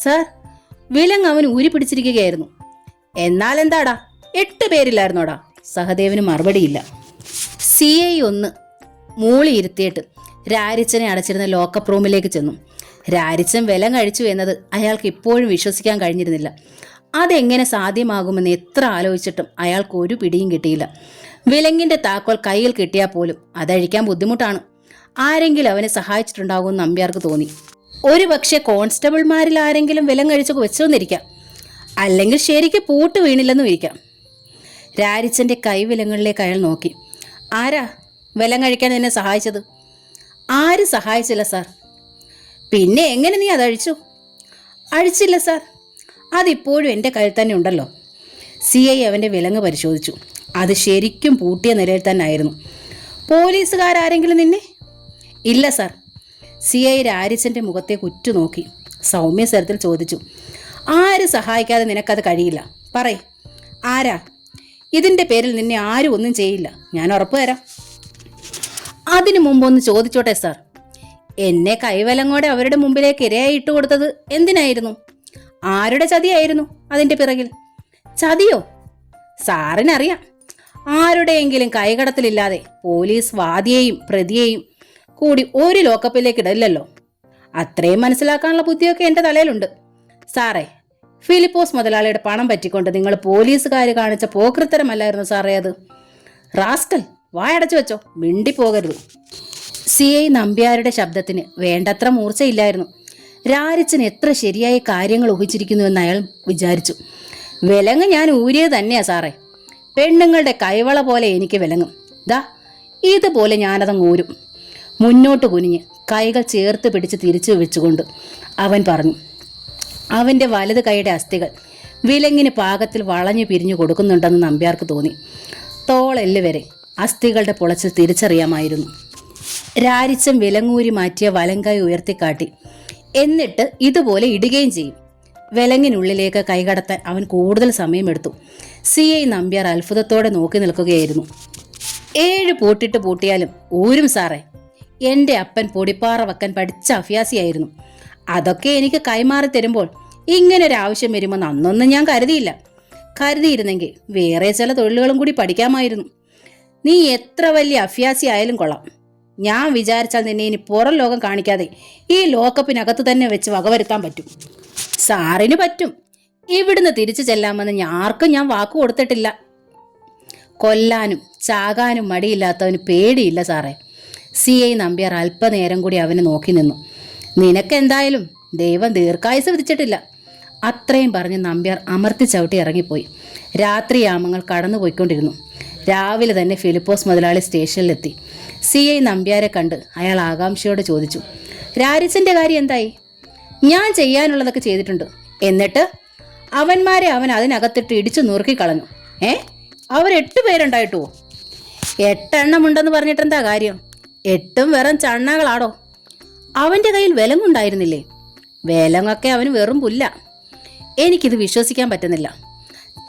S1: സർ, വിലങ്ങ് അവൻ ഊരി പിടിച്ചിരിക്കുകയായിരുന്നു. എന്നാൽ എന്താടാ, 8 പേരില്ലായിരുന്നോടാ? സഹദേവന് മറുപടിയില്ല. CI 1 മൂളി ഇരുത്തിയിട്ട് രാരിച്ചനെ അടച്ചിരുന്ന ലോക്കപ്പ് റൂമിലേക്ക് ചെന്നു. രാരിച്ചൻ വിലം കഴിച്ചു എന്നത് അയാൾക്ക് ഇപ്പോഴും വിശ്വസിക്കാൻ കഴിഞ്ഞിരുന്നില്ല. അതെങ്ങനെ സാധ്യമാകുമെന്ന് എത്ര ആലോചിച്ചിട്ടും അയാൾക്ക് ഒരു പിടിയും കിട്ടിയില്ല. വിലങ്ങിന്റെ താക്കോൽ കയ്യിൽ കിട്ടിയാൽ പോലും അതഴിക്കാൻ ബുദ്ധിമുട്ടാണ്. ആരെങ്കിലും അവനെ സഹായിച്ചിട്ടുണ്ടാകുമെന്ന് നമ്പ്യാർക്ക് തോന്നി. ഒരു പക്ഷേ കോൺസ്റ്റബിൾമാരിൽ ആരെങ്കിലും വിലം കഴിച്ചൊക്കെ വെച്ചോന്നിരിക്കാം. അല്ലെങ്കിൽ ശരിക്ക് പൂട്ട് വീണില്ലെന്നും ഇരിക്കാം. രാരിച്ചന്റെ കൈവിലങ്ങളിലേക്ക് അയാൾ നോക്കി. ആരാ വിലം കഴിക്കാൻ എന്നെ സഹായിച്ചത്? ആരും സഹായിച്ചില്ല സാർ. പിന്നെ എങ്ങനെ നീ അതഴിച്ചു? അഴിച്ചില്ല സാർ, അതിപ്പോഴും എൻ്റെ കയ്യിൽ തന്നെ ഉണ്ടല്ലോ. CI അവൻ്റെ വിലങ്ങ് പരിശോധിച്ചു. അത് ശരിക്കും പൂട്ടിയ നിലയിൽ തന്നെ ആയിരുന്നു. പോലീസുകാരെങ്കിലും നിന്നെ? ഇല്ല സാർ. CI രാരിച്ചൻ്റെ മുഖത്തേക്ക് ഉറ്റുനോക്കി സൗമ്യസ്വരത്തിൽ ചോദിച്ചു. ആരും സഹായിക്കാതെ നിനക്കത് കഴിയില്ല. പറയ്, ആരാ? ഇതിൻ്റെ പേരിൽ നിന്നെ ആരും ഒന്നും ചെയ്യില്ല, ഞാൻ ഉറപ്പ് തരാം. അതിനു മുമ്പൊന്ന് ചോദിച്ചോട്ടെ സാർ, എന്നെ കൈവലങ്ങോടെ അവരുടെ മുമ്പിലേക്ക് ഇരയായി ഇട്ട് കൊടുത്തത് എന്തിനായിരുന്നു? ആരുടെ ചതിയായിരുന്നു അതിൻ്റെ പിറകിൽ? ചതിയോ? സാറിനറിയാം. ആരുടെയെങ്കിലും കൈകടത്തിലില്ലാതെ പോലീസ് വാദിയെയും പ്രതിയെയും കൂടി ഒരു ലോക്കപ്പിലേക്ക് ഇടയില്ലല്ലോ. അത്രയും മനസ്സിലാക്കാനുള്ള ബുദ്ധിയൊക്കെ എൻ്റെ തലയിലുണ്ട്. സാറേ, ഫിലിപ്പോസ് മുതലാളിയുടെ പണം പറ്റിക്കൊണ്ട് നിങ്ങൾ പോലീസുകാർ കാണിച്ച പോക്കൃത്തരമല്ലായിരുന്നു സാറേ അത്? റാസ്കൽ, വായടച്ചു വെച്ചോ, മിണ്ടിപ്പോകരുത്. CI നമ്പ്യാരുടെ ശബ്ദത്തിന് വേണ്ടത്ര മൂർച്ചയില്ലായിരുന്നു. രാരിച്ചൻ എത്ര ശരിയായി കാര്യങ്ങൾ ഊഹിച്ചിരിക്കുന്നുവെന്ന് അയാൾ വിചാരിച്ചു. വിലങ്ങ് ഞാൻ ഊരിയത് തന്നെയാ സാറേ. പെണ്ണുങ്ങളുടെ കൈവള പോലെ എനിക്ക് വിലങ്ങും. ദാ ഇതുപോലെ ഞാനതങ്ങ് ഊരും. മുന്നോട്ട് കുനിഞ്ഞ് കൈകൾ ചേർത്ത് പിടിച്ച് തിരിച്ചു വെച്ചുകൊണ്ട് അവൻ പറഞ്ഞു. അവൻ്റെ വലത് കൈയുടെ അസ്ഥികൾ വിലങ്ങിന് പാകത്തിൽ വളഞ്ഞു പിരിഞ്ഞു കൊടുക്കുന്നുണ്ടെന്ന് നമ്പ്യാർക്ക് തോന്നി. തോളെല്ല് വരെ അസ്ഥികളുടെ പുളച്ചിൽ തിരിച്ചറിയാമായിരുന്നു. രാരിച്ചൻ വിലങ്ങൂരി മാറ്റിയ വലങ്കായി ഉയർത്തിക്കാട്ടി. എന്നിട്ട് ഇതുപോലെ ഇടുകയും ചെയ്യും. വിലങ്ങിനുള്ളിലേക്ക് കൈകടത്താൻ അവൻ കൂടുതൽ സമയമെടുത്തു. CI നമ്പ്യാർ അത്ഭുതത്തോടെ നോക്കി നിൽക്കുകയായിരുന്നു. 7 പൂട്ടിട്ട് പൂട്ടിയാലും ഊരും സാറേ. എൻ്റെ അപ്പൻ പൊടിപ്പാറ വെക്കാൻ പഠിച്ച അഭ്യാസിയായിരുന്നു. അതൊക്കെ എനിക്ക് കൈമാറി തരുമ്പോൾ ഇങ്ങനൊരാവശ്യം വരുമെന്ന് അന്നൊന്നും ഞാൻ കരുതിയില്ല. കരുതിയിരുന്നെങ്കിൽ വേറെ ചില തൊഴിലുകളും കൂടി പഠിക്കാമായിരുന്നു. നീ എത്ര വലിയ അഭ്യാസി ആയാലും കൊള്ളാം. ഞാൻ വിചാരിച്ചാൽ നിന്നെ ഇനി പുറം ലോകം കാണിക്കാതെ ഈ ലോക്കപ്പിനകത്ത് തന്നെ വെച്ച് വകവരുത്താൻ പറ്റും. സാറിന് പറ്റും. ഇവിടുന്ന് തിരിച്ചു ചെല്ലാമെന്ന് ആർക്കും ഞാൻ വാക്കു കൊടുത്തിട്ടില്ല. കൊല്ലാനും ചാകാനും മടിയില്ലാത്തവന് പേടിയില്ല സാറേ. CI നമ്പ്യാർ അല്പനേരം കൂടി അവനെ നോക്കി നിന്നു. നിനക്കെന്തായാലും ദൈവം ദീർഘായുസ് വിധിച്ചിട്ടില്ല. അത്രയും പറഞ്ഞ് നമ്പ്യാർ അമർത്തി ചവിട്ടി ഇറങ്ങിപ്പോയി. രാത്രിയാമങ്ങൾ കടന്നുപോയിക്കൊണ്ടിരുന്നു. രാവിലെ തന്നെ ഫിലിപ്പോസ് മുതലാളി സ്റ്റേഷനിലെത്തി. CI നമ്പ്യാരെ കണ്ട് അയാൾ ആകാംക്ഷയോടെ ചോദിച്ചു, രാരിച്ചൻ്റെ കാര്യം എന്തായി? ഞാൻ ചെയ്യാനുള്ളതൊക്കെ ചെയ്തിട്ടുണ്ട്. എന്നിട്ട് അവന്മാരെ അവൻ അതിനകത്തിട്ട് ഇടിച്ചു നുറുക്കിക്കളഞ്ഞു. അവർ 8 പേരുണ്ടായിട്ടുവോ? 8 എണ്ണം ഉണ്ടെന്ന് പറഞ്ഞിട്ടെന്താ കാര്യം? 8ഉം വെറും ചണ്ണകളാടോ. അവൻ്റെ കയ്യിൽ വിലങ്ങുണ്ടായിരുന്നില്ലേ? വിലങ്ങൊക്കെ അവന് വെറും പുല്ല. എനിക്കിത് വിശ്വസിക്കാൻ പറ്റുന്നില്ല.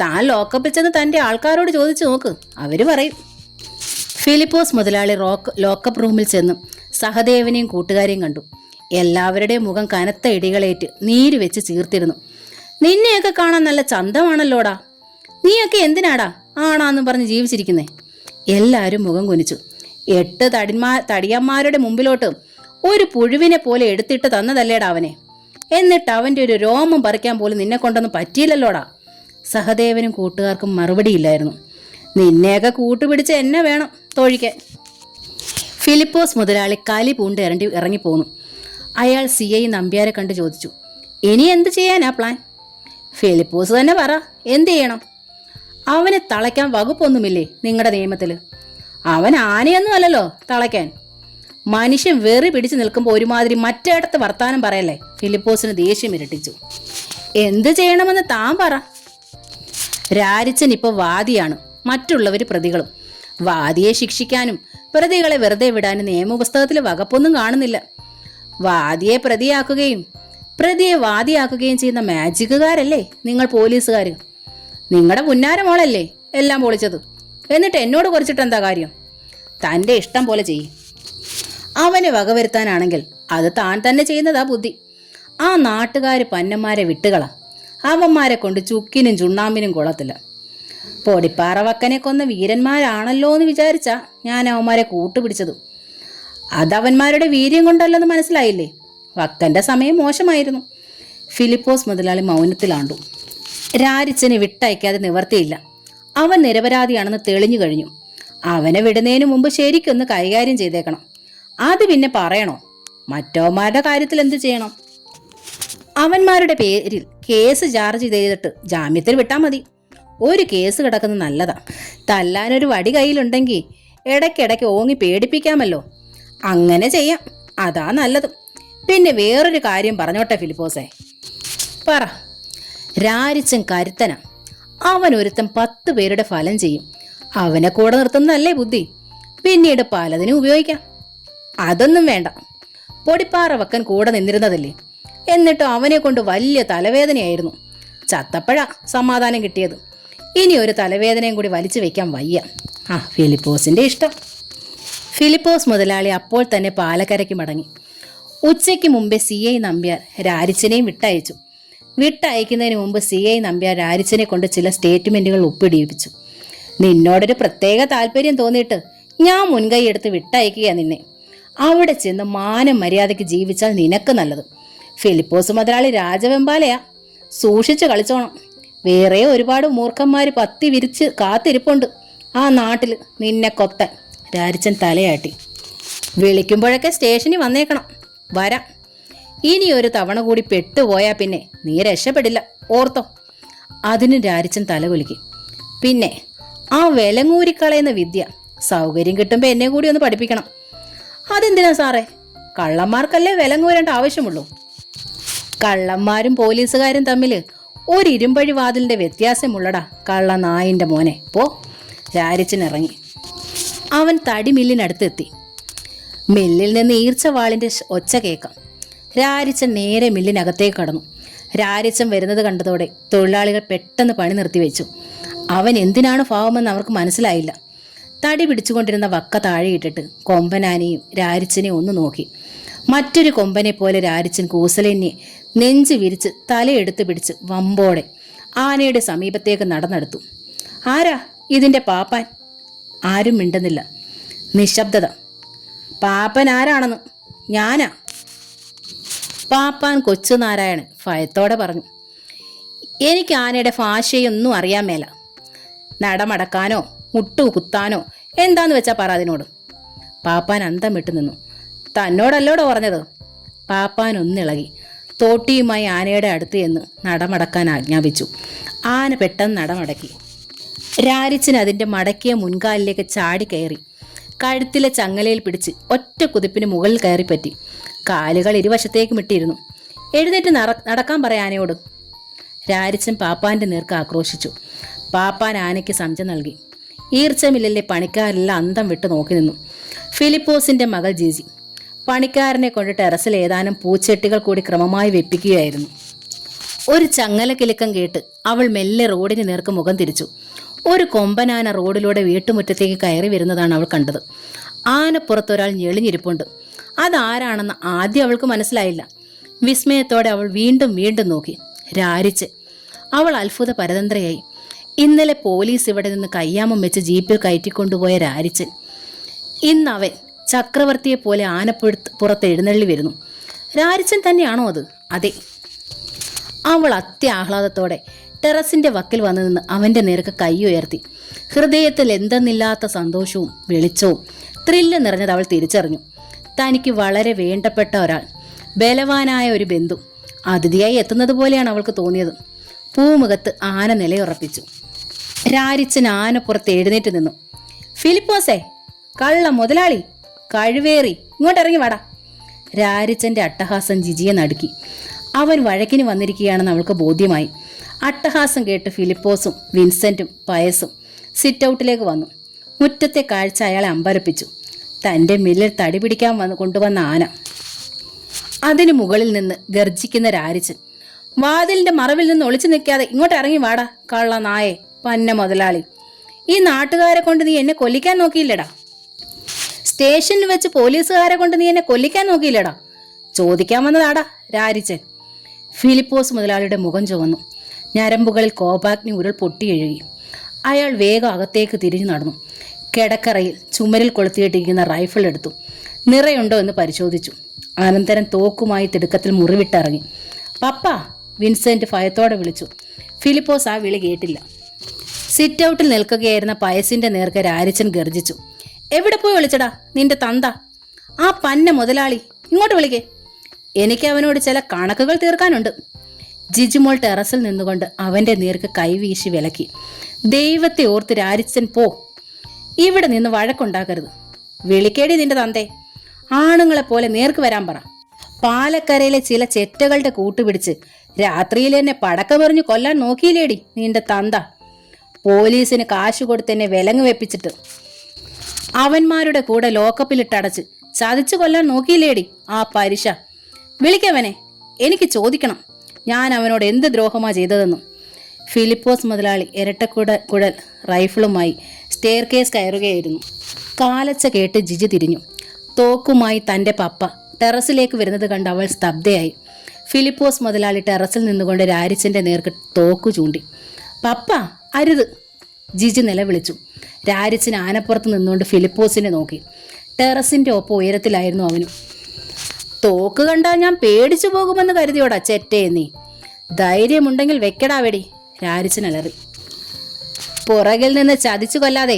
S1: താൻ ലോക്കപ്പിൽ ചെന്ന് തൻ്റെ ആൾക്കാരോട് ചോദിച്ചു നോക്ക്, അവർ പറയും. ഫിലിപ്പോസ് മുതലാളി ലോക്കപ്പ് റൂമിൽ ചെന്ന് സഹദേവനെയും കൂട്ടുകാരെയും കണ്ടു. എല്ലാവരുടെയും മുഖം കനത്ത ഇടികളേറ്റ് നീര് വെച്ച് ചീർത്തിരുന്നു. നിന്നെയൊക്കെ കാണാൻ നല്ല ചന്തമാണല്ലോടാ. നീയൊക്കെ എന്തിനാടാ ആണാന്നും പറഞ്ഞ് ജീവിച്ചിരിക്കുന്നേ? എല്ലാവരും മുഖം കുനിച്ചു. 8 തടിയന്മാരുടെ മുമ്പിലോട്ട് ഒരു പുഴുവിനെ പോലെ എടുത്തിട്ട് തന്നതല്ലേടാ അവനെ. എന്നിട്ട് അവൻ്റെ ഒരു രോമം പറിക്കാൻ പോലും നിന്നെ കൊണ്ടൊന്നും പറ്റിയില്ലല്ലോടാ. സഹദേവനും കൂട്ടുകാർക്കും മറുപടിയില്ലായിരുന്നു. നിന്നെയൊക്കെ കൂട്ടുപിടിച്ച് എന്നെ വേണം തൊഴിക്കാൻ. ഫിലിപ്പോസ് മുതലാളി കലി പൂണ്ട് ഇറങ്ങിപ്പോന്നു. അയാൾ CI നമ്പ്യാരെ കണ്ട് ചോദിച്ചു, ഇനി എന്ത് ചെയ്യാനാ പ്ലാൻ? ഫിലിപ്പോസ് തന്നെ പറ, എന്ത് ചെയ്യണം? അവനെ തളയ്ക്കാൻ വകുപ്പൊന്നുമില്ലേ നിങ്ങളുടെ നിയമത്തിൽ? അവൻ ആനയൊന്നും അല്ലല്ലോ തളയ്ക്കാൻ. മനുഷ്യൻ വെറി പിടിച്ചു നിൽക്കുമ്പോൾ ഒരുമാതിരി മറ്റേടത്ത് വർത്താനം പറയല്ലേ. ഫിലിപ്പോസിന് ദേഷ്യം ഇരട്ടിച്ചു. എന്ത് ചെയ്യണമെന്ന് താൻ പറ. രാരിച്ചൻ ഇപ്പോൾ വാദിയാണ്, മറ്റുള്ളവർ പ്രതികളും. വാദിയെ ശിക്ഷിക്കാനും പ്രതികളെ വെറുതെ വിടാനും നിയമപുസ്തകത്തിൽ വകുപ്പൊന്നും കാണുന്നില്ല. വാദിയെ പ്രതിയാക്കുകയും പ്രതിയെ വാദിയാക്കുകയും ചെയ്യുന്ന മാജിക്കുകാരല്ലേ നിങ്ങൾ പോലീസുകാർ. നിങ്ങളുടെ പുന്നാരമോളല്ലേ എല്ലാം പൊളിച്ചത്. എന്നിട്ട് എന്നോട് കുറിച്ചിട്ട് എന്താ കാര്യം? തൻ്റെ ഇഷ്ടം പോലെ ചെയ്യും. അവനെ വകവരുത്താനാണെങ്കിൽ അത് താൻ തന്നെ ചെയ്യുന്നതാ ബുദ്ധി. ആ നാട്ടുകാർ പന്നന്മാരെ വിട്ടുകളാ. അവന്മാരെ കൊണ്ട് ചുക്കിനും ചുണ്ണാമ്പിനും കൊള്ളത്തില്ല. പൊടിപ്പാറ വക്കനെ കൊന്ന വീരന്മാരാണല്ലോ എന്ന് വിചാരിച്ചാ ഞാൻ അവന്മാരെ കൂട്ടുപിടിച്ചത്. അതവന്മാരുടെ വീര്യം കൊണ്ടല്ലെന്ന് മനസ്സിലായില്ലേ? വക്കൻ്റെ സമയം മോശമായിരുന്നു. ഫിലിപ്പോസ് മുതലാളി മൗനത്തിലാണ്ടു. രാരിച്ചനെ വിട്ടയക്കാതെ നിവർത്തിയില്ല. അവൻ നിരപരാധിയാണെന്ന് തെളിഞ്ഞു കഴിഞ്ഞു. അവനെ വിടുന്നതിന് മുമ്പ് ശരിക്കൊന്ന് കൈകാര്യം ചെയ്തേക്കണം. അത് പിന്നെ പറയണോ? മറ്റവന്മാരുടെ കാര്യത്തിൽ എന്ത് ചെയ്യണം? അവന്മാരുടെ പേരിൽ കേസ് ചാർജ് ചെയ്തിട്ട് ജാമ്യത്തിൽ വിട്ടാൽ മതി. ഒരു കേസ് കിടക്കുന്നത് നല്ലതാ. തല്ലാനൊരു വടി കയ്യിലുണ്ടെങ്കിൽ ഇടയ്ക്കിടയ്ക്ക് ഓങ്ങി പേടിപ്പിക്കാമല്ലോ. അങ്ങനെ ചെയ്യാം, അതാ നല്ലത്. പിന്നെ വേറൊരു കാര്യം പറഞ്ഞോട്ടെ ഫിലിപ്പോസേ. പറ. രാരിച്ചൻ കരുത്തന. അവൻ ഒരുത്തൻ 10 പേരുടെ ഫലം ചെയ്യും. അവനെ കൂടെ നിർത്തുന്നതല്ലേ ബുദ്ധി. പിന്നീട് പലതിനും ഉപയോഗിക്കാം. അതൊന്നും വേണ്ട. പൊടിപ്പാറ വക്കൻ കൂടെ നിന്നിരുന്നതല്ലേ. എന്നിട്ടും അവനെ കൊണ്ട് വലിയ തലവേദനയായിരുന്നു. ചത്തപ്പഴ സമാധാനം കിട്ടിയത്. ഇനി ഒരു തലവേദനയും കൂടി വലിച്ചു വെക്കാൻ വയ്യ. ഫിലിപ്പോസിന്റെ ഇഷ്ടം. ഫിലിപ്പോസ് മുതലാളി അപ്പോൾ തന്നെ പാലക്കരയ്ക്ക് മടങ്ങി. ഉച്ചയ്ക്ക് മുമ്പേ CI നമ്പ്യാർ രാരിച്ചനെയും വിട്ടയച്ചു. വിട്ടയക്കുന്നതിന് മുമ്പ് CI നമ്പ്യാർ രാരിച്ചനെ കൊണ്ട് ചില സ്റ്റേറ്റ്മെന്റുകൾ ഒപ്പിടിയിപ്പിച്ചു. നിന്നോടൊരു പ്രത്യേക താല്പര്യം തോന്നിയിട്ട് ഞാൻ മുൻകൈ എടുത്ത് വിട്ടയക്കുക നിന്നെ. അവിടെ ചെന്ന് മാനം മര്യാദയ്ക്ക് ജീവിച്ചാൽ നിനക്ക് നല്ലത്. ഫിലിപ്പോസ് മുതലാളി രാജവെമ്പാലയാ, സൂക്ഷിച്ചു കളിച്ചോണം. വേറെ ഒരുപാട് മൂർഖന്മാർ പത്തി വിരിച്ച് കാത്തിരിപ്പുണ്ട് ആ നാട്ടിൽ നിന്നെ കൊത്താൻ. രാരിച്ചൻ തലയാട്ടി. വിളിക്കുമ്പോഴൊക്കെ സ്റ്റേഷനിൽ വന്നേക്കണം. വരാം. ഇനി ഒരു തവണ കൂടി പെട്ടുപോയാൽ പിന്നെ നീ രക്ഷപ്പെടില്ല, ഓർത്തോ. അതിന് രാരിച്ചൻ തലകുലുക്കി. പിന്നെ ആ വിലങ്ങൂരിക്കളയുന്ന വിദ്യ സൗകര്യം കിട്ടുമ്പോൾ എന്നെ കൂടി ഒന്ന് പഠിപ്പിക്കണം. അതെന്തിനാ സാറേ? കള്ളന്മാർക്കല്ലേ വിലങ്ങൂരേണ്ട ആവശ്യമുള്ളൂ. കള്ളന്മാരും പോലീസുകാരും തമ്മിൽ ഒരു ഇരുമ്പഴി വാതിലിൻ്റെ വ്യത്യാസമുള്ളടാ കള്ള നായിൻ്റെ മോനെ. പോ. രാരിച്ചൻ ഇറങ്ങി. അവൻ തടി മില്ലിനടുത്തെത്തി. മില്ലിൽ നിന്ന് ഈർച്ചവാളിൻ്റെ ഒച്ച കേൾക്കാം. രാരിച്ചൻ നേരെ മില്ലിനകത്തേക്ക് കടന്നു. രാരിച്ചൻ വരുന്നത് കണ്ടതോടെ തൊഴിലാളികൾ പെട്ടെന്ന് പണി നിർത്തിവെച്ചു. അവൻ എന്തിനാണ് ഭാവമെന്ന് അവർക്ക് മനസ്സിലായില്ല. തടി പിടിച്ചുകൊണ്ടിരുന്ന വക്ക താഴെയിട്ടിട്ട് കൊമ്പനാനെയും രാരിച്ചനെയും ഒന്ന് നോക്കി. മറ്റൊരു കൊമ്പനെ പോലെ രാരിച്ചൻ കൂസലേനെ നെഞ്ചു വിരിച്ച് തലയെടുത്ത് പിടിച്ച് വമ്പോടെ ആനയുടെ സമീപത്തേക്ക് നടന്നെടുത്തു. ആരാ ഇതിൻ്റെ പാപ്പാൻ? ആരും മിണ്ടുന്നില്ല. നിശബ്ദത. പാപ്പൻ ആരാണെന്ന്? ഞാനാ. പാപ്പാൻ കൊച്ചുനാരായണൻ ഭയത്തോടെ പറഞ്ഞു. എനിക്ക് ആനയുടെ ഭാഷയൊന്നും അറിയാൻ മേല. നടമടക്കാനോ മുട്ടു കുത്താനോ എന്താന്ന് വെച്ചാൽ പറ അതിനോട്. പാപ്പാൻ അന്തം വിട്ടു നിന്നു. തന്നോടല്ലോടോ പറഞ്ഞത്? പാപ്പാൻ ഒന്നിളകി. തോട്ടിയുമായി ആനയുടെ അടുത്ത് എന്ന് നടമടക്കാൻ ആജ്ഞാപിച്ചു. ആന പെട്ടെന്ന് നടമടക്കി. രാരിച്ചന് അതിൻ്റെ മടക്കിയ മുൻകാലിലേക്ക് ചാടി കയറി. കഴുത്തിലെ ചങ്ങലയിൽ പിടിച്ച് ഒറ്റ കുതിപ്പിന് മുകളിൽ കയറിപ്പറ്റി. കാലുകൾ ഇരുവശത്തേക്കും ഇട്ടിരുന്നു. എഴുന്നേറ്റ് നടക്കാൻ പറയാൻ ആനയോട്. രാരിച്ചൻ പാപ്പാൻ്റെ നേർക്ക് ആക്രോശിച്ചു. പാപ്പാൻ ആനയ്ക്ക് സംജ നൽകി. ഈർച്ചമില്ലിലെ പണിക്കാരെല്ലാം അന്തം വിട്ട് നോക്കി നിന്നു. ഫിലിപ്പോസിൻ്റെ മകൾ ജിജി പണിക്കാരനെ കൊണ്ട് ടെറസിൽ ഏതാനും പൂച്ചെട്ടികൾ കൂടി ക്രമമായി വെപ്പിക്കുകയായിരുന്നു. ഒരു ചങ്ങല കിലുക്കം കേട്ട് അവൾ മെല്ലെ റോഡിന് നേർക്ക് മുഖം തിരിച്ചു. ഒരു കൊമ്പനാന റോഡിലൂടെ വീട്ടുമുറ്റത്തേക്ക് കയറി വരുന്നതാണ് അവൾ കണ്ടത്. ആനപ്പുറത്തൊരാൾ ഞെളിഞ്ഞിരിപ്പുണ്ട്. അതാരാണെന്ന് ആദ്യം അവൾക്ക് മനസ്സിലായില്ല. വിസ്മയത്തോടെ അവൾ വീണ്ടും വീണ്ടും നോക്കി. രാരിച്ച്. അവൾ അത്ഭുത പരതന്ത്രയായി. ഇന്നലെ പോലീസ് ഇവിടെ നിന്ന് കയ്യാമം വെച്ച് ജീപ്പിൽ കയറ്റിക്കൊണ്ടുപോയ രാരിച്ചൻ ഇന്നവൻ ചക്രവർത്തിയെപ്പോലെ ആനപ്പുറത്ത് എഴുന്നള്ളി വരുന്നു. രാരിച്ചൻ തന്നെയാണോ അത്? അതെ. അവൾ അത്യാഹ്ലാദത്തോടെ ടെറസിന്റെ വക്കിൽ വന്നു നിന്ന് അവന്റെ നേർക്ക് കൈ ഉയർത്തി. ഹൃദയത്തിൽ എന്തെന്നില്ലാത്ത സന്തോഷവും വെളിച്ചവും ത്രില്ല് നിറഞ്ഞത് അവൾ തിരിച്ചറിഞ്ഞു. തനിക്ക് വളരെ വേണ്ടപ്പെട്ട ഒരാൾ, ബലവാനായ ഒരു ബന്ധു അതിഥിയായി എത്തുന്നത് പോലെയാണ് അവൾക്ക് തോന്നിയത്. പൂമുഖത്ത് ആന നിലയുറപ്പിച്ചു. രാരിച്ചൻ ആനപ്പുറത്ത് എഴുന്നേറ്റ് നിന്നു. ഫിലിപ്പോസേ, കള്ള മുതലാളി, കഴിവേറി, ഇങ്ങോട്ട് ഇറങ്ങി വാടാ. രാരിച്ചന്റെ അട്ടഹാസം ജിജിയെ നടുക്കി. അവൻ വഴക്കിന് വന്നിരിക്കുകയാണെന്ന് അവൾക്ക് ബോധ്യമായി. അട്ടഹാസം കേട്ട് ഫിലിപ്പോസും വിൻസെന്റും പയസും സിറ്റ് ഔട്ടിലേക്ക് വന്നു. മുറ്റത്തെ കാഴ്ച അയാളെ അമ്പരപ്പിച്ചു. തൻ്റെ മില്ലിൽ തടി പിടിക്കാൻ കൊണ്ടുവന്ന ആന, അതിനു മുകളിൽ നിന്ന് ഗർജിക്കുന്ന രാരിച്ചൻ. വാതിലിന്റെ മറവിൽ നിന്ന് ഒളിച്ചു നിൽക്കാതെ ഇങ്ങോട്ട് ഇറങ്ങി വാടാ കള്ള നായെ, പന്ന മുതലാളി. ഈ നാട്ടുകാരെ കൊണ്ട് നീ എന്നെ കൊല്ലിക്കാൻ നോക്കിയില്ലടാ. സ്റ്റേഷനിൽ വെച്ച് പോലീസുകാരെ കൊണ്ട് നീ എന്നെ കൊല്ലിക്കാൻ നോക്കിയില്ലടാ. ചോദിക്കാൻ വന്നതാടാ രാരിച്ചൻ. ഫിലിപ്പോസ് മുതലാളിയുടെ മുഖം ചുവന്നു. ഞരമ്പുകളിൽ കോപാഗ്നി ഉരുൾ പൊട്ടിയെഴുകി. അയാൾ വേഗം അകത്തേക്ക് തിരിഞ്ഞു നടന്നു. കിടക്കറയിൽ ചുമരിൽ കൊളുത്തിയിട്ടിരിക്കുന്ന റൈഫിൾ എടുത്തു. നിറയുണ്ടോ എന്ന് പരിശോധിച്ചു. അനന്തരം തോക്കുമായി തിടുക്കത്തിൽ മുറിവിട്ടിറങ്ങി. പപ്പ, വിൻസെന്റ് ഭയത്തോടെ വിളിച്ചു. ഫിലിപ്പോസ് ആ വിളി കേട്ടില്ല. സിറ്റ് ഔട്ടിൽ നിൽക്കുകയായിരുന്ന പയസിന്റെ നേർക്ക് രാരിച്ചൻ ഗർജിച്ചു. എവിടെ പോയി വിളിച്ചടാ നിന്റെ തന്ത? ആ പന്ന മുതലാളി ഇങ്ങോട്ട് വിളിക്കേ. എനിക്ക് അവനോട് ചില കണക്കുകൾ തീർക്കാനുണ്ട്. ജിജിമോൾ ടെറസിൽ നിന്നുകൊണ്ട് അവന്റെ നേർക്ക് കൈവീശി വിലക്കി. ദൈവത്തെ ഓർത്ത് രാരിച്ചൻ പോ. ഇവിടെ നിന്ന് വഴക്കുണ്ടാക്കരുത്. വിളിക്കേടി നിന്റെ തന്തേ. ആണുങ്ങളെ പോലെ നേർക്ക് വരാൻ പറ. പാലക്കരയിലെ ചില ചെറ്റകളുടെ കൂട്ടുപിടിച്ച് രാത്രിയിൽ എന്നെ പടക്കമെറിഞ്ഞു കൊല്ലാൻ നോക്കിയില്ലേടി നിന്റെ തന്ത. പോലീസിന് കാശ് കൊടുത്ത് എന്നെ വിലങ്ങ് വെപ്പിച്ചിട്ട് അവന്മാരുടെ കൂടെ ലോക്കപ്പിലിട്ടടച്ച് ചതിച്ചു കൊല്ലാൻ നോക്കിയില്ലേടി ആ പരിശ. വിളിക്കവനെ, എനിക്ക് ചോദിക്കണം ഞാൻ അവനോട് എന്ത് ദ്രോഹമാ ചെയ്തതെന്നും. ഫിലിപ്പോസ് മുതലാളി കുഴൽ റൈഫിളുമായി സ്റ്റെയർ കേസ് കയറുകയായിരുന്നു. കാലച്ച കേട്ട് ജിജി തിരിഞ്ഞു. തോക്കുമായി തൻ്റെ പപ്പ ടെറസിലേക്ക് വരുന്നത് കണ്ട് അവൾ സ്തബ്ധയായി. ഫിലിപ്പോസ് മുതലാളി ടെറസിൽ നിന്നുകൊണ്ട് രാരിച്ചൻ്റെ നേർക്ക് തോക്കു ചൂണ്ടി. പപ്പ, അരുത്, ജിജി നിലവിളിച്ചു. രാരിച്ചൻ ആനപ്പുറത്ത് നിന്നുകൊണ്ട് ഫിലിപ്പോസിനെ നോക്കി. ടെറസിൻ്റെ ഒപ്പം ഉയരത്തിലായിരുന്നു അവനും. തോക്ക് കണ്ടാൽ ഞാൻ പേടിച്ചു പോകുമെന്ന് കരുതിയോടാ ചെറ്റേ നീ. ധൈര്യമുണ്ടെങ്കിൽ വെക്കടാ വെടി, രാരിച്ചൻ അലറി. പുറകിൽ നിന്ന് ചതിച്ചു കൊല്ലാതെ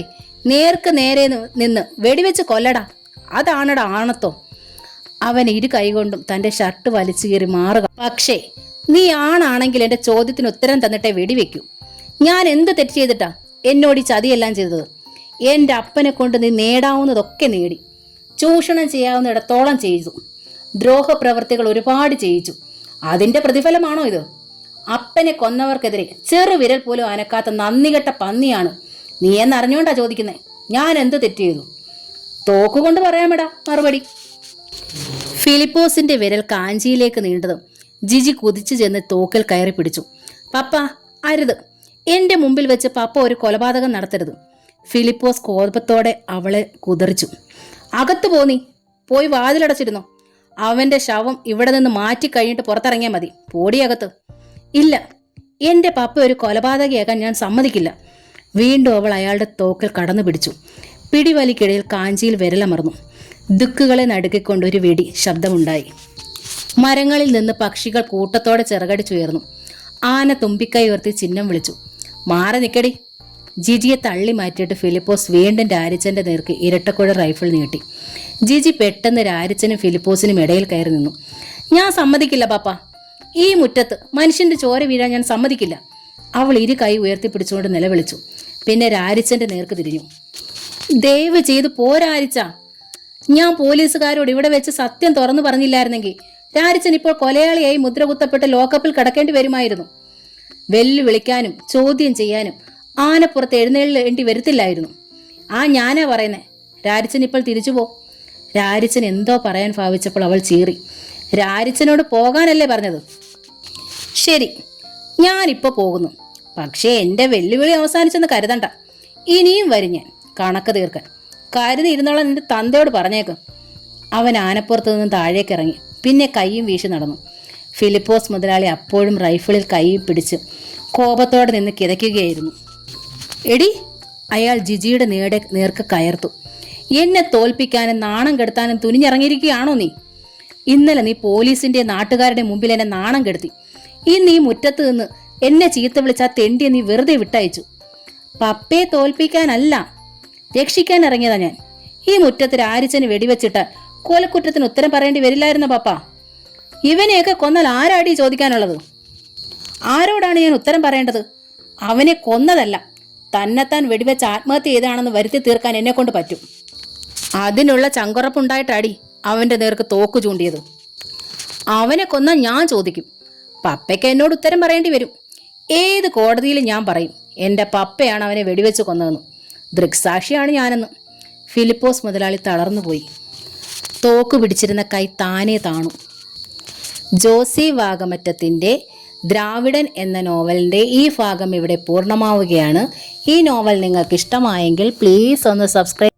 S1: നേർക്ക് നേരെ നിന്ന് വെടിവെച്ച് കൊല്ലടാ, അതാണടാ ആണത്തോ. അവൻ ഇരു കൈകൊണ്ടും തൻ്റെ ഷർട്ട് വലിച്ചു കീറി മാറുക. പക്ഷേ നീ ആണാണെങ്കിൽ എൻ്റെ ചോദ്യത്തിന് ഉത്തരം തന്നിട്ടേ വെടിവെക്കൂ. ഞാൻ എന്ത് തെറ്റ് ചെയ്തിട്ടാ എന്നോട് ഈ ചതിയെല്ലാം ചെയ്തത്? എൻ്റെ അപ്പനെ കൊണ്ട് നീ നേടാവുന്നതൊക്കെ നേടി. ചൂഷണം ചെയ്യാവുന്നിടത്തോളം ചെയ്തു. ദ്രോഹപ്രവർത്തികൾ ഒരുപാട് ചെയ്യിച്ചു. അതിൻ്റെ പ്രതിഫലമാണോ ഇത്? അപ്പനെ കൊന്നവർക്കെതിരെ ചെറുവിരൽ പോലും അനക്കാത്ത നന്ദികെട്ട പന്നിയാണ് നീ എന്നറിഞ്ഞോണ്ടാ ചോദിക്കുന്നേ. ഞാൻ എന്ത് തെറ്റ് ചെയ്തു? തോക്കുകൊണ്ട് പറയാമെടാ മറുപടി. ഫിലിപ്പോസിന്റെ വിരൽ കാഞ്ചിയിലേക്ക് നീണ്ടതും ജിജി കുതിച്ചു ചെന്ന് തോക്കിൽ കയറി പിടിച്ചു. പപ്പ, അരുത്. എൻ്റെ മുമ്പിൽ വെച്ച് പപ്പ ഒരു കൊലപാതകം നടത്തരുത്. ഫിലിപ്പോസ് കോപത്തോടെ അവളെ കുതറിച്ചു. അകത്ത് പോയി വാതിലടച്ചിരുന്നോ. അവന്റെ ശവം ഇവിടെ നിന്ന് മാറ്റി കഴിഞ്ഞിട്ട് പുറത്തിറങ്ങിയാൽ മതി. പോടിയകത്ത്. ഇല്ല, എൻ്റെ പപ്പ ഒരു കൊലപാതകയാക്കാൻ ഞാൻ സമ്മതിക്കില്ല. വീണ്ടും അവൾ അയാളുടെ തോക്കിൽ കടന്നു പിടിച്ചു. പിടിവലിക്കിടയിൽ കാഞ്ചിയിൽ വിരലമർന്നു. ദിക്കുകളെ നടുക്കിക്കൊണ്ട് ഒരു വെടി ശബ്ദമുണ്ടായി. മരങ്ങളിൽ നിന്ന് പക്ഷികൾ കൂട്ടത്തോടെ ചിറകടിച്ചുയർന്നു. ആന തുമ്പിക്കൈ ഉയർത്തി ചിഹ്നം വിളിച്ചു. മാറി നിക്കടി. ജിജിയെ തള്ളി മാറ്റിയിട്ട് ഫിലിപ്പോസ് വീണ്ടും രാരിച്ചന്റെ നേർക്ക് ഇരട്ടക്കുഴ റൈഫിൾ നീട്ടി. ജിജി പെട്ടെന്ന് രാരിച്ചനും ഫിലിപ്പോസിനും ഇടയിൽ കയറി നിന്നു. ഞാൻ സമ്മതിക്കില്ല പാപ്പ. ഈ മുറ്റത്ത് മനുഷ്യന്റെ ചോര വീഴാൻ ഞാൻ സമ്മതിക്കില്ല. അവൾ ഇരു കൈ ഉയർത്തിപ്പിടിച്ചുകൊണ്ട് നിലവിളിച്ചു. പിന്നെ രാരിച്ചന്റെ നേർക്ക് തിരിഞ്ഞു. ദയവ് ചെയ്ത് പോരാരിച്ച. ഞാൻ പോലീസുകാരോട് ഇവിടെ വെച്ച് സത്യം തുറന്നു പറഞ്ഞില്ലായിരുന്നെങ്കിൽ രാരിച്ചൻ ഇപ്പോൾ കൊലയാളിയായി മുദ്ര കുത്തപ്പെട്ട് ലോക്കപ്പിൽ കിടക്കേണ്ടി വരുമായിരുന്നു. വെല്ലുവിളിക്കാനും ചോദ്യം ചെയ്യാനും ആനപ്പുറത്ത് എഴുന്നേണ്ടി വരത്തില്ലായിരുന്നു. ഞാനാ പറയുന്നേ. രാരിച്ചൻ ഇപ്പോൾ തിരിച്ചു പോ. രാരിച്ചൻ എന്തോ പറയാൻ ഭാവിച്ചപ്പോൾ അവൾ ചീറി. രാരിച്ചനോട് പോകാനല്ലേ പറഞ്ഞത്? ശരി, ഞാനിപ്പോൾ പോകുന്നു. പക്ഷേ എൻ്റെ വെല്ലുവിളി അവസാനിച്ചെന്ന് കരുതണ്ട. ഇനിയും വരും ഞാൻ കണക്ക് തീർക്കാൻ. കരുതി ഇരുന്നോളാൻ എൻ്റെ തന്തയോട് പറഞ്ഞേക്കും. അവൻ ആനപ്പുറത്ത് നിന്ന് താഴേക്കിറങ്ങി. പിന്നെ കൈയും വീശി നടന്നു. ഫിലിപ്പോസ് മുതലാളി അപ്പോഴും റൈഫിളിൽ കൈ പിടിച്ച് കോപത്തോടെ നിന്ന് കിതയ്ക്കുകയായിരുന്നു. എടി, അയാൾ ജിജിയുടെ നേർക്ക് കയർത്തു. എന്നെ തോൽപ്പിക്കാനും നാണം കെടുത്താനും തുനിഞ്ഞിറങ്ങിയിരിക്കുകയാണോ നീ? ഇന്നലെ നീ പോലീസിന്റെ നാട്ടുകാരുടെ മുമ്പിൽ എന്നെ നാണം കെടുത്തി. ഇന്ന് ഈ മുറ്റത്ത് നിന്ന് എന്നെ ചീത്ത വിളിച്ച ആ തെണ്ടിയെ നീ വെറുതെ വിട്ടയച്ചു. പപ്പയെ തോൽപ്പിക്കാനല്ല, രക്ഷിക്കാൻ ഇറങ്ങിയതാ ഞാൻ. ഈ മുറ്റത്ത് രാരിച്ചന് വെടിവെച്ചിട്ട് കൊലക്കുറ്റത്തിന് ഉത്തരം പറയേണ്ടി വരില്ലായിരുന്ന പപ്പ. ഇവനെയൊക്കെ കൊന്നാൽ ആരാടി ചോദിക്കാനുള്ളത്? ആരോടാണ് ഞാൻ ഉത്തരം പറയേണ്ടത്? അവനെ കൊന്നതല്ല, തന്നെത്താൻ വെടിവെച്ച് ആത്മഹത്യ ചെയ്താണെന്ന് വരുത്തി തീർക്കാൻ എന്നെ കൊണ്ട് പറ്റും. അതിനുള്ള ചങ്കുറപ്പുണ്ടായിട്ടാടി അവന്റെ നേർക്ക് തോക്ക് ചൂണ്ടിയത്. അവനെ കൊന്നാൽ ഞാൻ ചോദിക്കും, പപ്പയ്ക്ക് എന്നോട് ഉത്തരം പറയേണ്ടി വരും. ഏത് കോടതിയിലും ഞാൻ പറയും എൻ്റെ പപ്പയാണ് അവനെ വെടിവെച്ച് കൊന്നതെന്ന്. ദൃക്സാക്ഷിയാണ് ഞാനെന്ന്. ഫിലിപ്പോസ് മുതലാളി തളർന്നുപോയി. തോക്ക് പിടിച്ചിരുന്ന കൈ താനേ താണു. ജോസി വാകമറ്റത്തിൻ്റെ ദ്രാവിഡൻ എന്ന നോവലിൻ്റെ ഈ ഭാഗം ഇവിടെ പൂർണ്ണമാവുകയാണ്. ഈ നോവൽ നിങ്ങൾക്ക് ഇഷ്ടമായെങ്കിൽ പ്ലീസ് ഒന്ന് സബ്സ്ക്രൈബ്